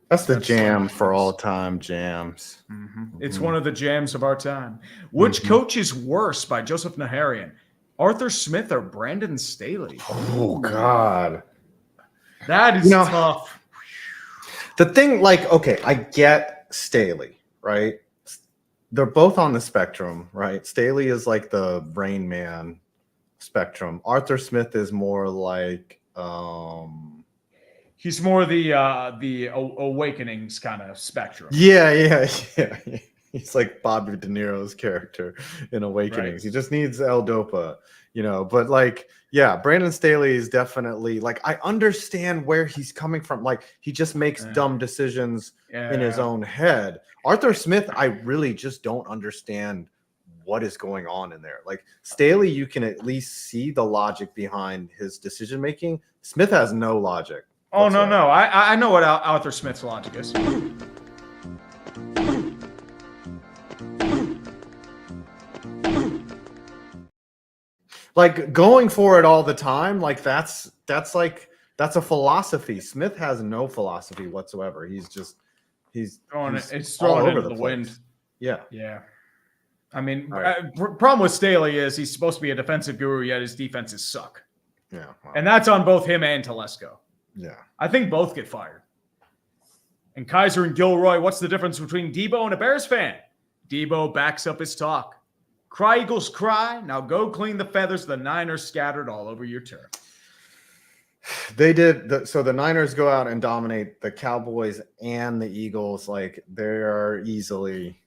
That's the jam for all time jams. Mm-hmm. It's one of the jams of our time. Which coach is worse by Joseph Naharian? Arthur Smith or Brandon Staley? Oh, God. That is tough. The thing, okay, I get Staley, right? They're both on the spectrum, right? Staley is like the Rain Man spectrum. Arthur Smith is more like he's more the Awakenings kind of spectrum. Yeah. He's like Bobby De Niro's character in Awakenings. Right. He just needs L-Dopa, But Brandon Staley is definitely I understand where he's coming from. He just makes dumb decisions in his own head. Arthur Smith, I really just don't understand what is going on in there. Staley, you can at least see the logic behind his decision making. Smith has no logic. Oh, no. I know what Arthur Smith's logic is. Going for it all the time, that's a philosophy. Smith has no philosophy whatsoever. He's throwing it into the wind. Yeah. I mean, problem with Staley is he's supposed to be a defensive guru, yet his defenses suck. Yeah, wow. And that's on both him and Telesco. Yeah, I think both get fired. And Kaiser and Gilroy, what's the difference between Debo and a Bears fan? Debo backs up his talk. Cry, Eagles, cry. Now go clean the feathers the Niners scattered all over your turf. They did. So the Niners go out and dominate the Cowboys and the Eagles. They are easily,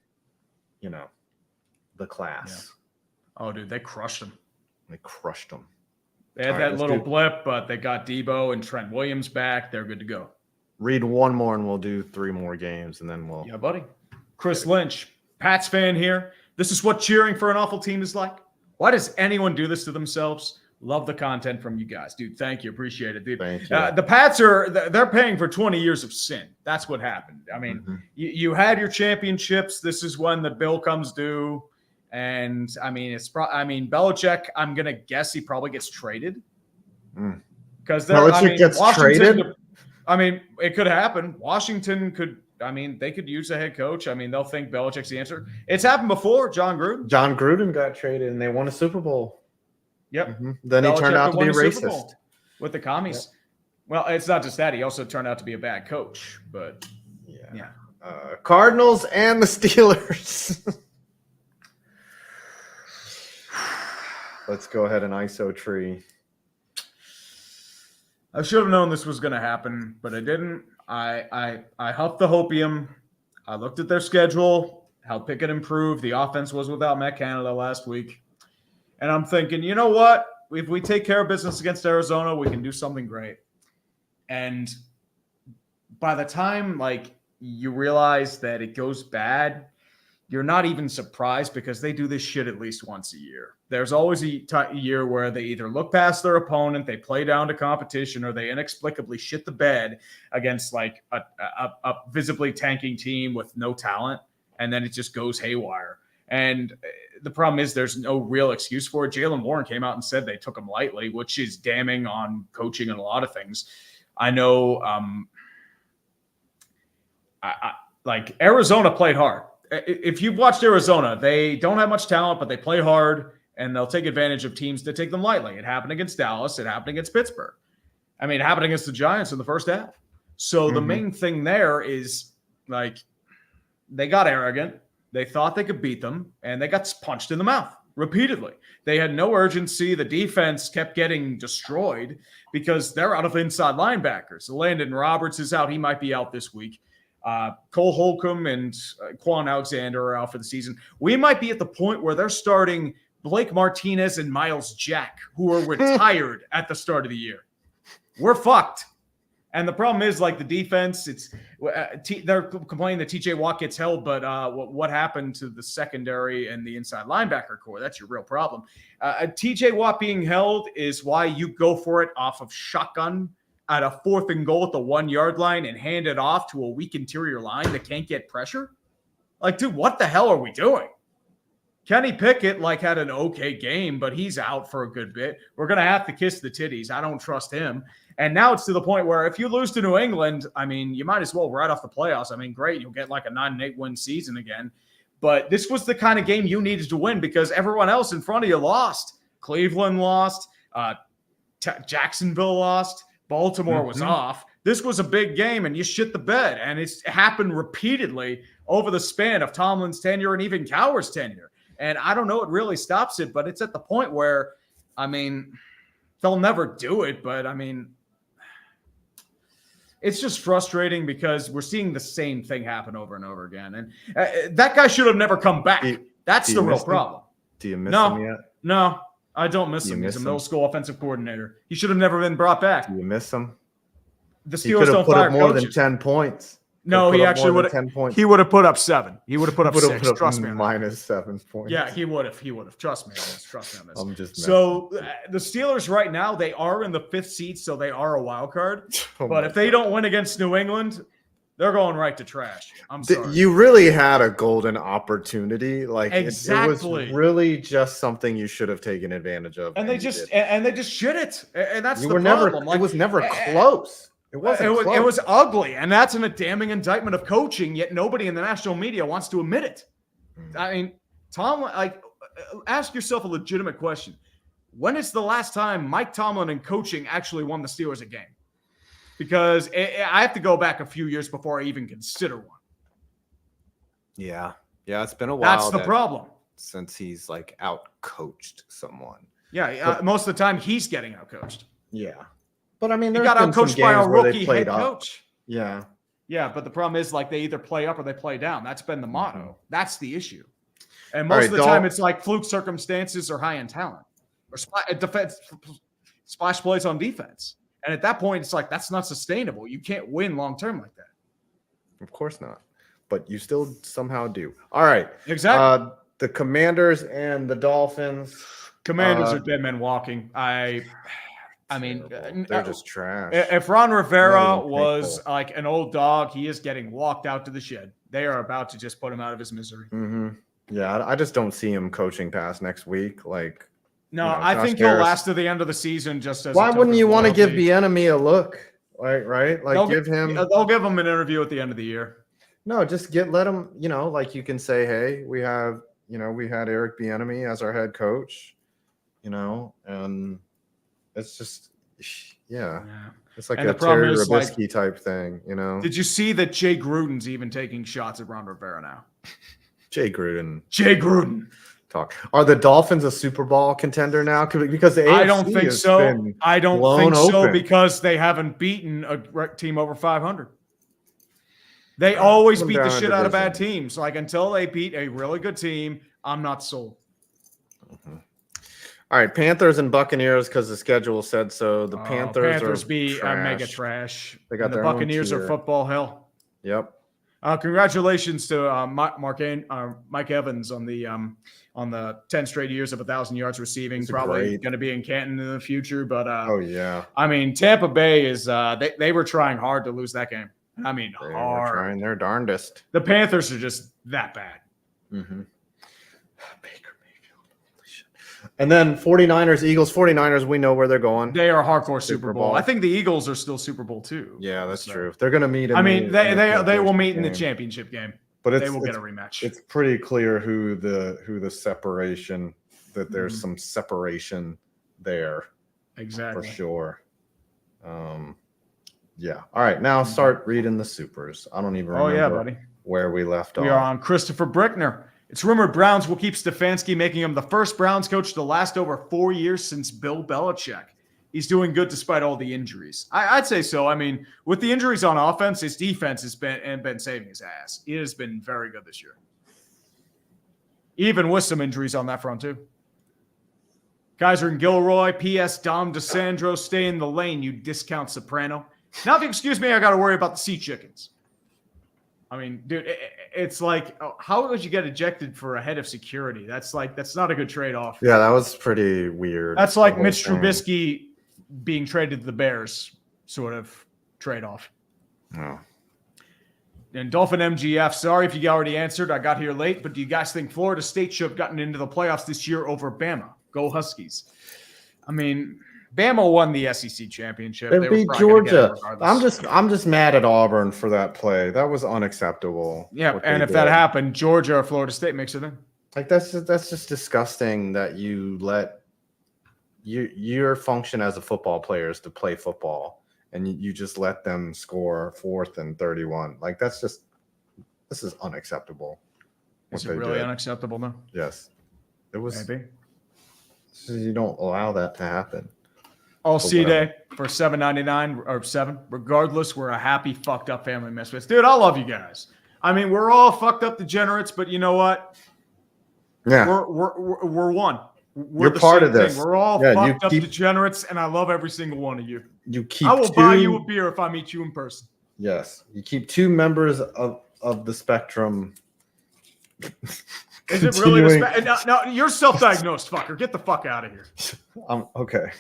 the class. Yeah. Oh, dude, they crushed them. They had that little blip, but they got Debo and Trent Williams back. They're good to go. Read one more and we'll do 3 more games and then we'll. Yeah, buddy. Chris Lynch, Pats fan here. This is what cheering for an awful team is like. Why does anyone do this to themselves? Love the content from you guys, dude. Thank you. Appreciate it, dude. Thank you. The Pats they're paying for 20 years of sin. That's what happened. I mean, you had your championships. This is when the bill comes due. And I mean, Belichick, I'm going to guess he probably gets traded. Because Belichick gets traded? It could happen. Washington could. They could use a head coach. They'll think Belichick's the answer. It's happened before. John Gruden. John Gruden got traded and they won a Super Bowl. Yep. Mm-hmm. Then he Belichick turned out to won be the Super racist. Bowl with the commies. Yep. Well, it's not just that. He also turned out to be a bad coach. But, yeah. Cardinals and the Steelers. Let's go ahead and ISO tree. I should have known this was going to happen, but I didn't. I huffed the hopium. I looked at their schedule, how Pickett improved. The offense was without Matt Canada last week. And I'm thinking, you know what? If we take care of business against Arizona, we can do something great. And by the time, like, you realize that it goes bad, you're not even surprised because they do this shit at least once a year. There's always a year where they either look past their opponent, they play down to competition, or they inexplicably shit the bed against like a visibly tanking team with no talent, and then it just goes haywire. And the problem is there's no real excuse for it. Jaylen Warren came out and said they took him lightly, which is damning on coaching and a lot of things. I know like Arizona played hard. If you've watched Arizona, they don't have much talent, but they play hard, and they'll take advantage of teams that take them lightly. It happened against Dallas. It happened against Pittsburgh. I mean, it happened against the Giants in the first half. So the main thing there is, like, they got arrogant. They thought they could beat them, and they got punched in the mouth repeatedly. They had no urgency. The defense kept getting destroyed because they're out of inside linebackers. Landon Roberts is out. He might be out this week. Cole Holcomb and Quan Alexander are out for the season. We might be at the point where they're starting Blake Martinez and Miles Jack, who were retired at the start of the year. We're fucked. And the problem is, like, the defense, they're complaining that TJ Watt gets held, but what happened to the secondary and the inside linebacker core? That's your real problem. TJ Watt being held is why you go for it off of shotgun at a 4th and goal at the 1 yard line and hand it off to a weak interior line that can't get pressure. Like, dude, what the hell are we doing? Kenny Pickett, like, had an okay game, but he's out for a good bit. We're going to have to kiss the titties. I don't trust him. And now it's to the point where if you lose to New England, I mean, you might as well write off the playoffs. I mean, great, you'll get like a 9-8 win season again. But this was the kind of game you needed to win because everyone else in front of you lost. Cleveland lost. Jacksonville lost. Baltimore was off. This was a big game, and you shit the bed. And it's happened repeatedly over the span of Tomlin's tenure and even Cowher's tenure. And I don't know what really stops it, but it's at the point where, I mean, they'll never do it. But, I mean, it's just frustrating because we're seeing the same thing happen over and over again. And that guy should have never come back. That's the real problem. Do you miss him yet? No. I don't miss him. He's a middle school offensive coordinator. He should have never been brought back. Do you miss him? The Steelers don't fire more coaches. than 10 points. No, he actually would have. He would have put up 7. He would have put up 6. Trust me. Minus 7 points. Yeah, he would have. He would have. Trust me on this. Trust me on this. I'm just so the Steelers right now, they are in the 5th seed, so they are a wild card. But if they don't win against New England, they're going right to trash. I'm sorry. You really had a golden opportunity. Like exactly. It was really just something you should have taken advantage of. And they just shit it. And that's the problem. Never, it was never close. It wasn't close. It was ugly. And that's a damning indictment of coaching, yet nobody in the national media wants to admit it. I mean, Tomlin, like, ask yourself a legitimate question. When is the last time Mike Tomlin and coaching actually won the Steelers a game? Because I have to go back a few years before I even consider one. Yeah. Yeah, it's been a while. That's the problem. Since he's, like, out-coached someone. Yeah, most of the time he's getting out-coached. Yeah. But, I mean, he got out-coached by a rookie head coach. Yeah. Yeah, but the problem is, like, they either play up or they play down. That's been the motto. That's the issue. And most of the time it's like fluke circumstances or high-end talent. Or splash plays on defense. And at that point, it's like, that's not sustainable. You can't win long-term like that. Of course not. But you still somehow do. All right. Exactly. The Commanders and the Dolphins. Commanders are dead men walking. I mean, they're just trash. If Ron Rivera was like an old dog, he is getting walked out to the shed. They are about to just put him out of his misery. Mm-hmm. Yeah, I just don't see him coaching past next week. Like, no, I think he'll last to the end of the season. Just as why wouldn't you want to give the enemy a look? Right? Like, they'll give him an interview at the end of the year. No, just let him. Like you can say, hey, we had Eric Bieniemy as our head coach. and it's just, yeah. It's like And a the problem Terry is, like, Robisky type thing, Did you see that Jay Gruden's even taking shots at Ron Rivera now? Jay Gruden. Jay Gruden. Talk. Are the Dolphins a Super Bowl contender now? Because the AFC I don't think has so. been I don't blown think so open. because they haven't beaten a team over 500. They always put 'em beat the down a shit out of bad division. teams. Like, until they beat a really good team, I'm not sold. All right, Panthers and Buccaneers, because the schedule said so. The Panthers be trash. mega trash. They got and the their own Buccaneers are tier. football hell. Yep. Congratulations to Mike Evans on the 10 straight years of 1,000 yards receiving. He's Probably great. going to be in Canton in the future. But Oh yeah, I mean, Tampa Bay is they were trying hard to lose that game. I mean, they were hard. trying their darndest. The Panthers are just that bad. Mm-hmm. Baker Mayfield. Holy shit. And then 49ers, Eagles. 49ers, we know where they're going. They are hardcore Super Bowl. Bowl. I think the Eagles are still Super Bowl too. Yeah, that's So, true. They're going to meet. I mean, they will championship meet in the game. championship game. But They will get a rematch. It's pretty clear who the separation, that there's some separation there Exactly. for sure. Yeah. All right. Now start reading the supers. I don't even remember Oh yeah, buddy. where we left off. We are on Christopher Brickner. It's rumored Browns will keep Stefanski, making him the first Browns coach to last over 4 years since Bill Belichick. He's doing good despite all the injuries. I'd say so. I mean, with the injuries on offense, his defense has been saving his ass. It has been very good this year, even with some injuries on that front too. Kaiser and Gilroy, P.S. Dom DeSandro, stay in the lane, you discount soprano. Now, if you excuse me, I got to worry about the sea chickens. I mean, dude, it's like, how would you get ejected for a head of security? That's not a good trade-off. Yeah, that was pretty weird. That's like the Mitch whole thing. Trubisky being traded to the Bears sort of trade-off. Oh. And Dolphin MGF, sorry if you already answered. I got here late, but do you guys think Florida State should have gotten into the playoffs this year over Bama? Go Huskies. I mean, Bama won the SEC championship. They were beat probably gonna get it Georgia. regardless. I'm just mad at Auburn for that play. That was unacceptable. Yeah, what and they if that did. happened, Georgia or Florida State makes it in. Like that's just disgusting that you let your function as a football player is to play football, and you just let them score 4th and 31. Like this is unacceptable. Is what it they really did. unacceptable though? Yes, it was. Maybe. You don't allow that to happen. All C whatever. Day for $7.99 or $7. Regardless, we're a happy, fucked up family misfits. Dude, I love you guys. I mean, we're all fucked up degenerates, but you know what? Yeah, We're one. We're You're the part same of this. thing. We're all Yeah, you fucked up keep- degenerates, and I love every single one of you. you keep. I will buy you a beer if I meet you in person. Yes, you keep 2 members of the spectrum. Is it really? continuing- No, you're self-diagnosed, fucker. Get the fuck out of here. Okay.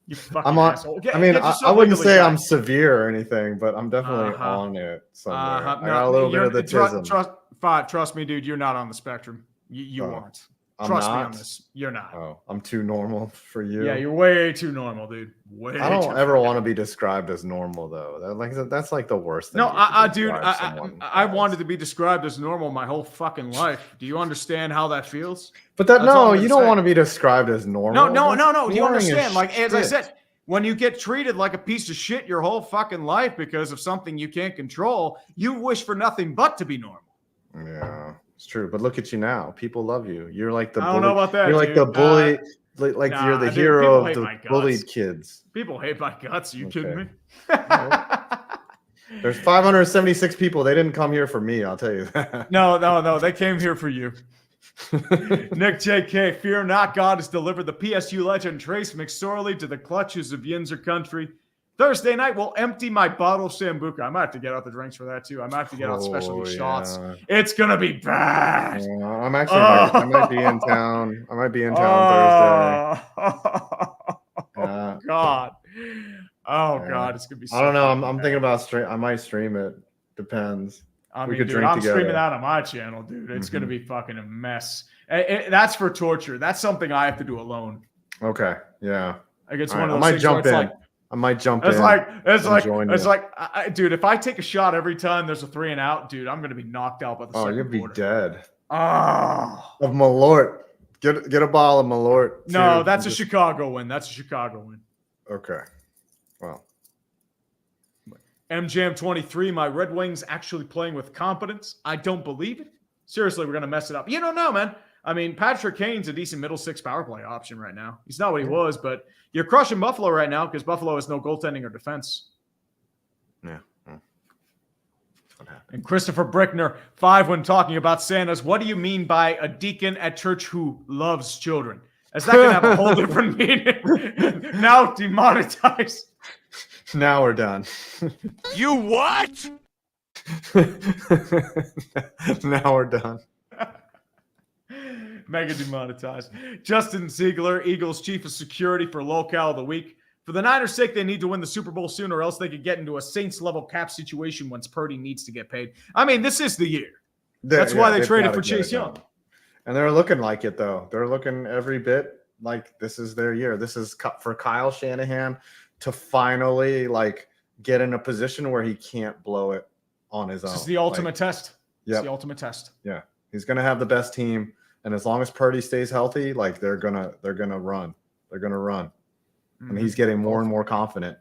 You fucking I'm on. asshole. I mean, Get I yourself wouldn't legally say back. I'm severe or anything, but I'm definitely Uh-huh. on it somewhere. Uh-huh. I got a little bit of the tism. Trust me, dude. You're not on the spectrum. You Oh, aren't. I'm Trust me on not? this. You're not. Oh, I'm too normal for you. Yeah, you're way too normal, dude. Way. I don't too ever fucking- want to be described as normal, though. That's like the worst thing. No, you could dude. describe someone I as. wanted to be described as normal my whole fucking life. Do you understand how that feels? But that that's all no, I'm you gonna don't say. want to be described as normal. No. That's Do you boring as understand? Like, as I shit. said, when you get treated like a piece of shit your whole fucking life because of something you can't control, you wish for nothing but to be normal. Yeah, it's true. But look at you now. People love you. You're like the I bully. don't know about that, You're like dude. the bully. Like nah, you're the dude, hero people of hate the my guts. bullied kids. People hate my guts. Are you kidding me? There's 576 people. They didn't come here for me. I'll tell you that. No. They came here for you. Nick JK, fear not, God has delivered the PSU legend Trace McSorley to the clutches of Yinzer country. Thursday night, we'll empty my bottle of Sambuca. I might have to get out the drinks for that, too. I might have to get out specialty shots. yeah. It's going to be bad. I'm actually. I might be in town. I might be in town Thursday. Yeah. God. Oh, Yeah. God. It's going to be so I don't know. I'm fucking thinking bad. about stream. I might stream it. Depends. I we mean, could dude, drink I'm together. streaming that on my channel, dude. It's going to Mhm. be fucking a mess. That's for torture. That's something I have to do alone. Okay. Yeah. Like, it's All one right, of I those might things jump where in. it's like, I might jump It's in. like join you. dude. If I take a shot every time there's a 3 and out, dude, I'm gonna be knocked out by the Oh, second you'll be quarter. dead. Oh, Of Malort. Get a bottle of Malort. No, too, that's a Chicago win. That's a Chicago win. Okay. Well. MJM 23, my Red Wings actually playing with competence. I don't believe it. Seriously, we're going to mess it up. You don't know, man. I mean, Patrick Kane's a decent middle six power play option right now. He's not what he was, but you're crushing Buffalo right now because Buffalo has no goaltending or defense. Yeah. And Christopher Brickner, 5, when talking about Santas, what do you mean by a deacon at church who loves children? As that can have a whole different meaning. Now demonetized. Now we're done. You what? Now we're done. Mega demonetized. Justin Ziegler, Eagles chief of security for locale of the week. For the Niners' sake, they need to win the Super Bowl soon, or else they could get into a Saints-level cap situation once Purdy needs to get paid. I mean, this is the year. That's why they traded for Chase Young. And they're looking like it, though. They're looking every bit like this is their year. This is for Kyle Shanahan to finally get in a position where he can't blow it on his own. This is the ultimate test. Yeah, the ultimate test. Yeah, he's gonna have the best team, and as long as Purdy stays healthy, they're gonna run. They're gonna run. And he's getting more and more confident.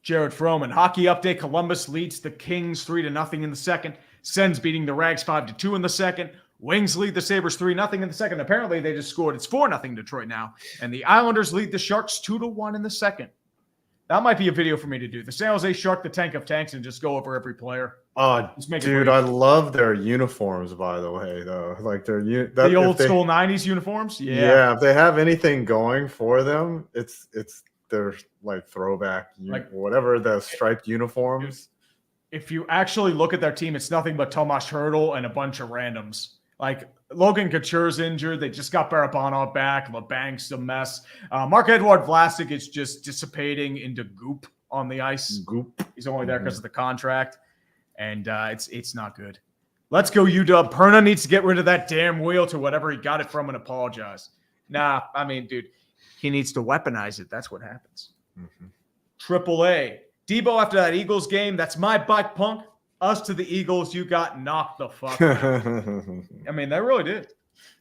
Jared Froman, hockey update. Columbus leads the Kings 3-0 in the second. Sens beating the Rags 5-2 in the second. Wings lead the Sabres 3-0 in the second. Apparently, they just scored. It's 4-0 Detroit now. And the Islanders lead the Sharks 2-1 in the second. That might be a video for me to do. The San Jose Shark, the tank of tanks, and just go over every player. Oh, dude, I love their uniforms, by the way, though. The old school 90s uniforms? Yeah, if they have anything going for them, it's their throwback, whatever, the striped uniforms. If you actually look at their team, it's nothing but Tomas Hertl and a bunch of randoms. Logan Couture's injured. They just got Barabanov back. LeBank's a mess. Marc-Edouard Vlasic is just dissipating into goop on the ice. Goop. He's only there because of the contract. And it's not good. Let's go, UW. Perna needs to get rid of that damn wheel to whatever he got it from and apologize. Nah, I mean, dude, he needs to weaponize it. That's what happens. Triple A. Debo, after that Eagles game, that's my bike, punk. Us to the Eagles, you got knocked the fuck out. I mean, they really did.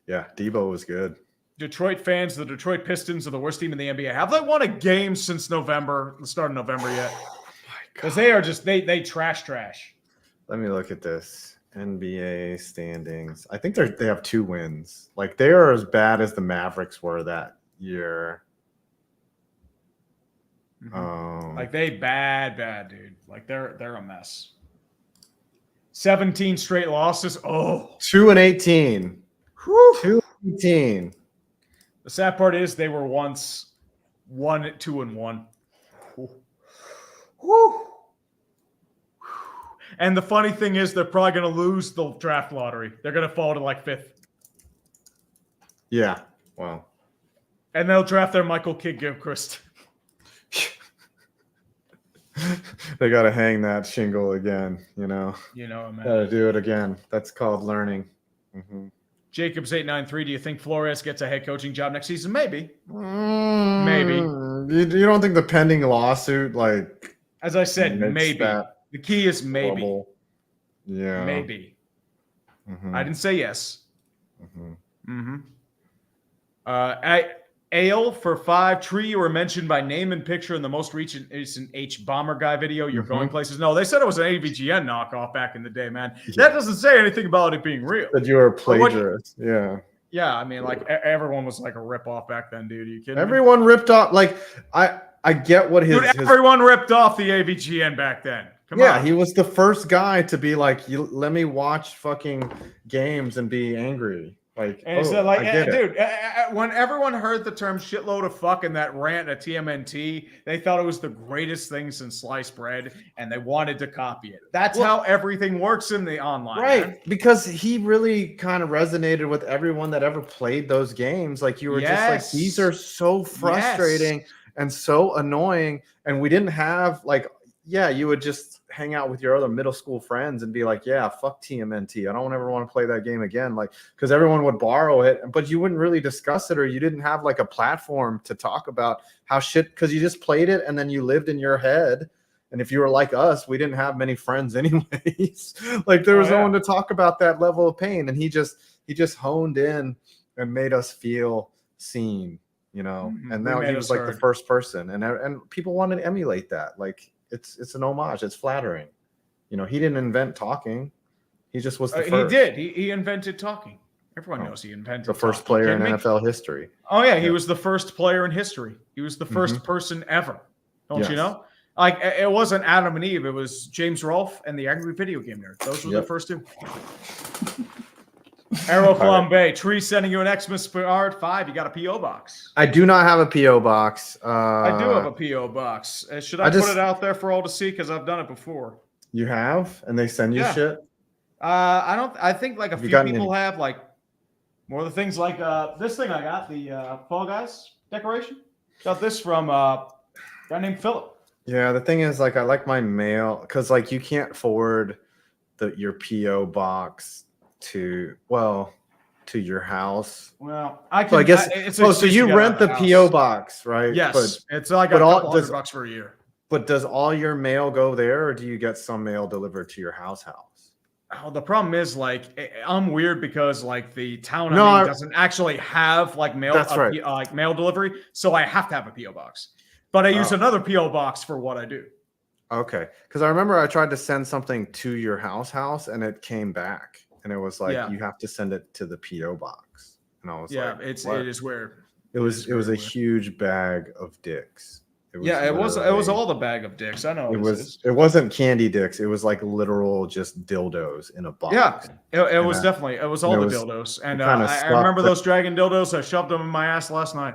Yeah, Debo was good. Detroit fans, the Detroit Pistons are the worst team in the NBA. Have they won a game since November, the start of November yet? Because they are just, they trash. Let me look at this. NBA standings. I think they have 2 wins. They are as bad as the Mavericks were that year. They bad, dude. They're a mess. 17 straight losses. Oh. 2-18. 2-18. The sad part is they were once 1-2-1. Whew. And the funny thing is they're probably going to lose the draft lottery. They're going to fall to 5th. Yeah. Wow. And they'll draft their Michael Kidd-Gilchrist. They got to hang that shingle again, man. Got to do it again. That's called learning. Jacobs 893. Do you think Flores gets a head coaching job next season? Maybe. Maybe. You don't think the pending lawsuit, as I said, maybe. The key is maybe. Trouble. Yeah. Maybe. I didn't say yes. Ale for 5. Tree, you were mentioned by name and picture in the most recent H Bomber Guy video. You're going places. No, they said it was an AVGN knockoff back in the day, man. Yeah. That doesn't say anything about it being real. That you were a plagiarist. Yeah. Yeah, I mean, everyone was a rip-off back then, dude. Are you kidding Everyone ripped off. I get what everyone ripped off the AVGN back then. Come on. He was the first guy to be let me watch fucking games and be angry. Dude, when everyone heard the term shitload of fuck in that rant at TMNT, they thought it was the greatest thing since sliced bread, and they wanted to copy it. That's how everything works in the online. Right, man. because he really kind of resonated with everyone that ever played those games. You were just these are so frustrating and so annoying, and we didn't have you would just hang out with your other middle school friends and be fuck TMNT. I don't ever want to play that game again. Because everyone would borrow it, but you wouldn't really discuss it, or you didn't have a platform to talk about how because you just played it and then you lived in your head. And if you were like us, we didn't have many friends anyways. There was no one to talk about that level of pain. And he he just honed in and made us feel seen, you know. And now he was like the first person, and people wanted to emulate that. Like it's an homage. It's flattering. You know, he didn't invent talking. He just was the first. He did. He invented talking. Everyone knows he invented the first player in NFL history. Oh yeah, he was the first player in history. He was the first person ever. Don't you know? Like it wasn't Adam and Eve. It was James Rolfe and the Angry Video Game Nerd. Those were the first two. Arrow Flambe, Tree sending you an Xmas card. 5. You got a PO box. I do not have a PO box. I do have a PO box. Should I put it out there for all to see? Because I've done it before. You have, and they send you shit. I don't. I think like a few people have like more of the things like this thing I got, the Fall Guys decoration. Got this from a guy named Philip. Yeah, the thing is, like, I like my mail because, like, you can't forward your PO box to your house. Well, I can. So I guess. So you rent the PO box, right? Yes, it's like $200 for a year. But does all your mail go there, or do you get some mail delivered to your house? Oh, the problem is, like, I'm weird because, like, the town doesn't actually have like mail. That's right. Like mail delivery, so I have to have a PO box. But I use another PO box for what I do. Okay, because I remember I tried to send something to your house, and it came back, and it was like you have to send it to the PO box, and I was like, it is weird. It was a huge bag of dicks. It was all the bag of dicks. I know it wasn't candy dicks. It was like literal just dildos in a box. Yeah, it was definitely all the dildos. And I remember those dragon dildos. I shoved them in my ass last night.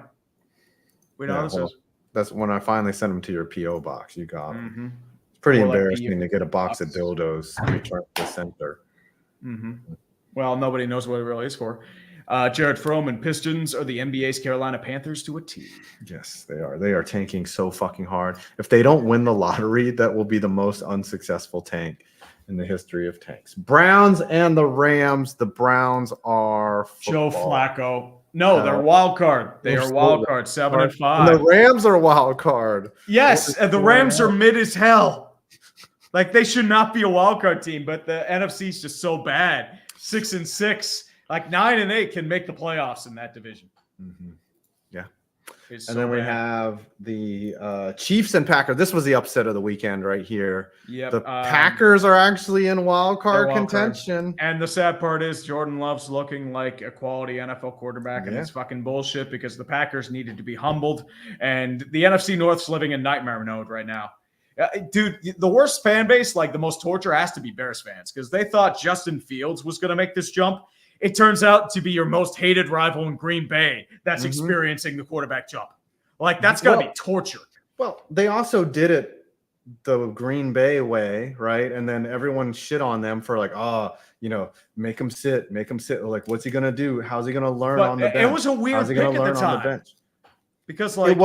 We know how this is. That's when I finally sent them to your PO box. You got them. It's pretty embarrassing to get a box of dildos returned to the center. Well, nobody knows what it really is for. Jared Froman, Pistons are the NBA's Carolina Panthers to a T. Yes, they are. They are tanking so fucking hard. If they don't win the lottery, that will be the most unsuccessful tank in the history of tanks. Browns and the Rams. The Browns are Joe Flacco. No, they're wild card. They are wild card, 7 and 5. And the Rams are wild card. Yes, and the Rams are mid as hell. Like they should not be a wild card team, but the NFC is just so bad. 6 and 6. Like 9 and 8 can make the playoffs in that division. Yeah. And then we have the Chiefs and Packers. This was the upset of the weekend right here. Yep. The Packers are actually in wild card contention. And the sad part is Jordan Love's looking like a quality NFL quarterback, and it's fucking bullshit because the Packers needed to be humbled. And the NFC North's living in nightmare mode right now. Dude, the worst fan base, like the most torture, has to be Bears fans because they thought Justin Fields was going to make this jump. It turns out to be your most hated rival in Green Bay that's experiencing the quarterback jump. Like, that's got to be torture. Well, they also did it the Green Bay way, right? And then everyone shit on them for like, make him sit. Like, what's he going to do? How's he going to learn on the bench? It was a weird pick at the time. Because, like,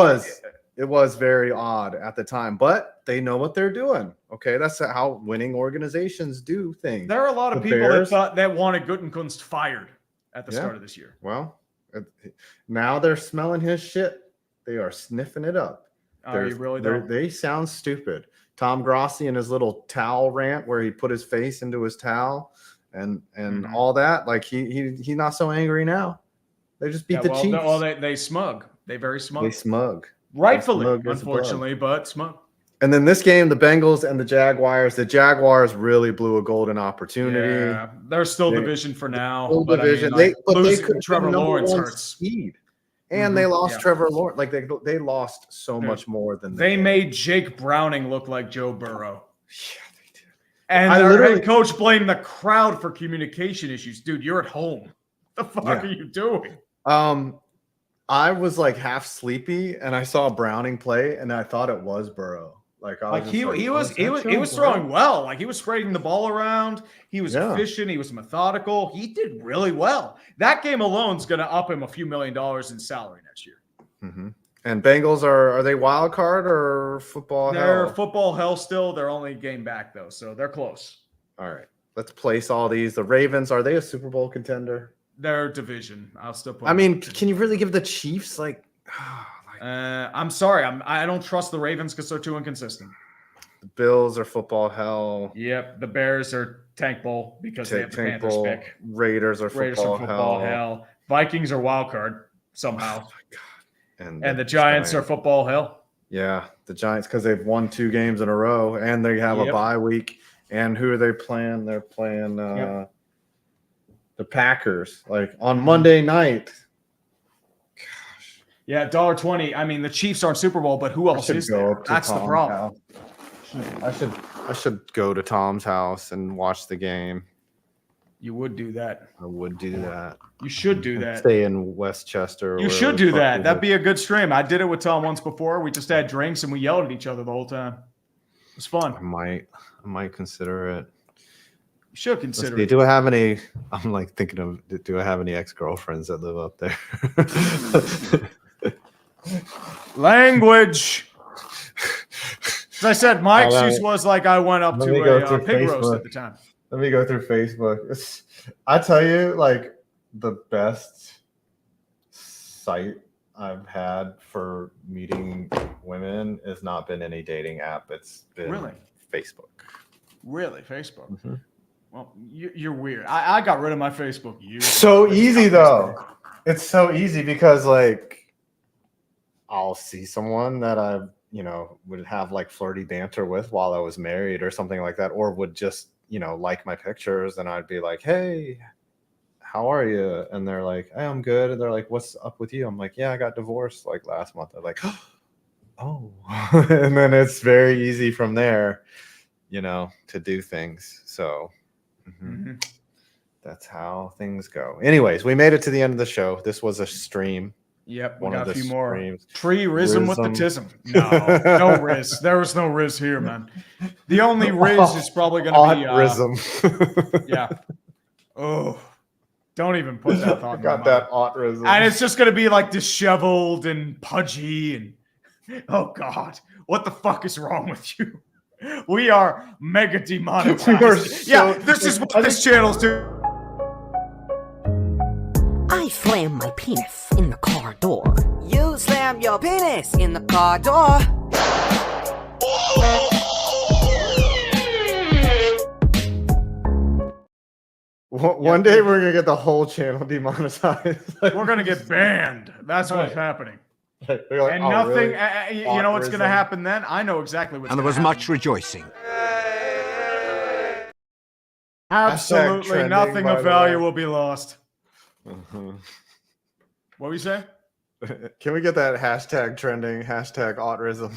it was very odd at the time, but they know what they're doing. Okay, that's how winning organizations do things. There are a lot of people that wanted Gutekunst fired at the start of this year. Well, now they're smelling his shit. They are sniffing it up. You really don't? They sound stupid. Tom Grossi and his little towel rant where he put his face into his towel and all that. Like he's not so angry now. They just beat the Chiefs. They smug. They very smug. They smug. Rightfully, unfortunately, but smug. And then this game, the Bengals and the Jaguars really blew a golden opportunity. Yeah, they're still division for now. Division. They could Trevor Lawrence hurts. Speed. And they lost Trevor Lawrence. Like they lost so much more than they made Jake Browning look like Joe Burrow. Yeah, they did. And their head coach blamed the crowd for communication issues. Dude, you're at home. What the fuck are you doing? I was like half sleepy, and I saw Browning play, and I thought it was Burrow. He was throwing well. Like he was spreading the ball around. He was efficient. He was methodical. He did really well. That game alone is going to up him a few $1 million in salary next year. And Bengals are they wild card or football? They're football hell still. They're only a game back though, so they're close. All right, let's place all these. The Ravens, are they a Super Bowl contender? Their division. I'll still put. I mean, can you really give the Chiefs like? I'm sorry. I don't trust the Ravens because they're too inconsistent. The Bills are football hell. Yep. The Bears are Tank Bowl because they have the Tank Panthers Bowl. pick. Raiders are football, hell. Vikings are wild card somehow. Oh my God. And the Giants are football hell. Yeah, the Giants, because they've won 2 games in a row, and they have a bye week. And who are they playing? They're playing the Packers, like on Monday night. Gosh. Yeah, $1.20. I mean, the Chiefs aren't Super Bowl, but who else is there? That's the problem. I should go to Tom's house and watch the game. You would do that. I would do that. You should do that. Stay in Westchester. You should do that. That'd be a good stream. I did it with Tom once before. We just had drinks and we yelled at each other the whole time. It was fun. I might consider it. You should consider it. Do I have any? I'm like thinking of. Do I have any ex-girlfriends that live up there? Language. As I said, my excuse was like I went up to a pig roast at the time. Let me go through Facebook. I tell you, like the best site I've had for meeting women has not been any dating app. It's been Facebook. Really, Facebook. Mm-hmm. Well, you're weird. I got rid of my Facebook years ago. So easy though. It's so easy because like I'll see someone that I would have like flirty banter with while I was married or something like that, or would just like my pictures, and I'd be like, hey, how are you? And they're like, hey, I'm good. And they're like, what's up with you? I'm like, yeah, I got divorced like last month. They're like, oh. And then it's very easy from there, to do things. So that's how things go. Anyways, we made it to the end of the show. This was a stream. Yep, we got a few more. Tree-rism with the tism. No riz. There was no riz here, man. The only riz is probably going to be rism. Yeah. Oh, don't even put that thought in my mind. Got that rism. And it's just going to be like disheveled and pudgy and oh God, what the fuck is wrong with you? We are mega demonetized. This is what this channel's doing. I slam my penis in the car door. You slam your penis in the car door. One day we're gonna get the whole channel demonetized. We're gonna get banned. That's what's happening. Like, and nothing. Really? You know what's gonna happen then? I know exactly what's. And there was much rejoicing. Absolutely nothing of value will be lost. What were you saying? Can we get that hashtag trending? Hashtag autism.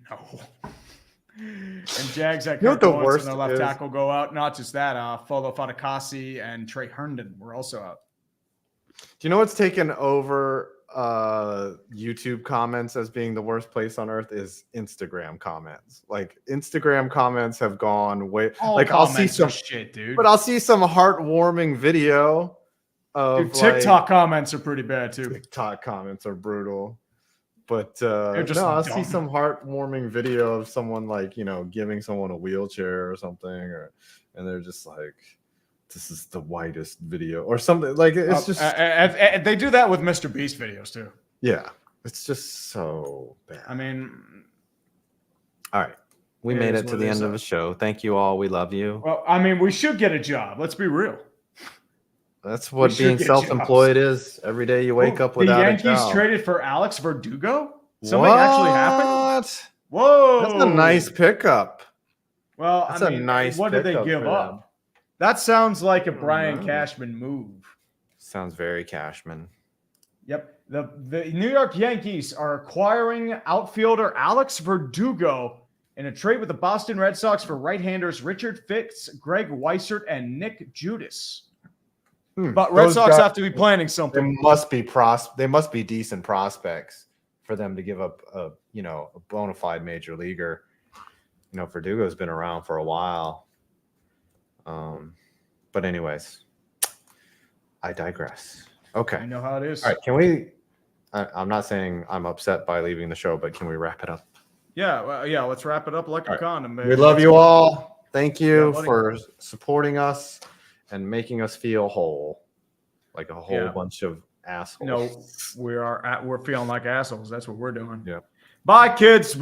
No. And Jags that the worst and the left tackle go out. Not just that. Folo Fatakasi and Trey Herndon were also out. Do you know what's taken over YouTube comments as being the worst place on earth is Instagram comments. Like Instagram comments have gone way. I'll see some shit, dude. But I'll see some heartwarming video of TikTok comments are pretty bad too. TikTok comments are brutal. But I'll see some heartwarming video of someone giving someone a wheelchair or something, and they're just like, this is the whitest video or something. Like it's just they do that with Mr. Beast videos too. Yeah, it's just so bad. I mean, all right, we made it to the end of the show. Thank you all. We love you. Well, I mean, we should get a job. Let's be real. That's what being self-employed is. Every day you wake up without a job. The Yankees traded for Alex Verdugo? Something actually happened? Whoa. That's a nice pickup. Well, that's a nice what did they give up? That sounds like a Brian Cashman move. Sounds very Cashman. Yep. The New York Yankees are acquiring outfielder Alex Verdugo in a trade with the Boston Red Sox for right-handers Richard Fitz, Greg Weissert, and Nick Judas. But Red Sox have to be planning something. They must be decent prospects for them to give up a bona fide major leaguer. Verdugo's been around for a while. But anyways, I digress. Okay. I know how it is. All right, can we I'm not saying I'm upset by leaving the show, but can we wrap it up? Yeah, let's wrap it up like a condom, man. We love you all. Thank you for supporting us and making us feel whole, like a whole bunch of assholes. No, we're feeling like assholes. That's what we're doing. Yep. Bye, kids.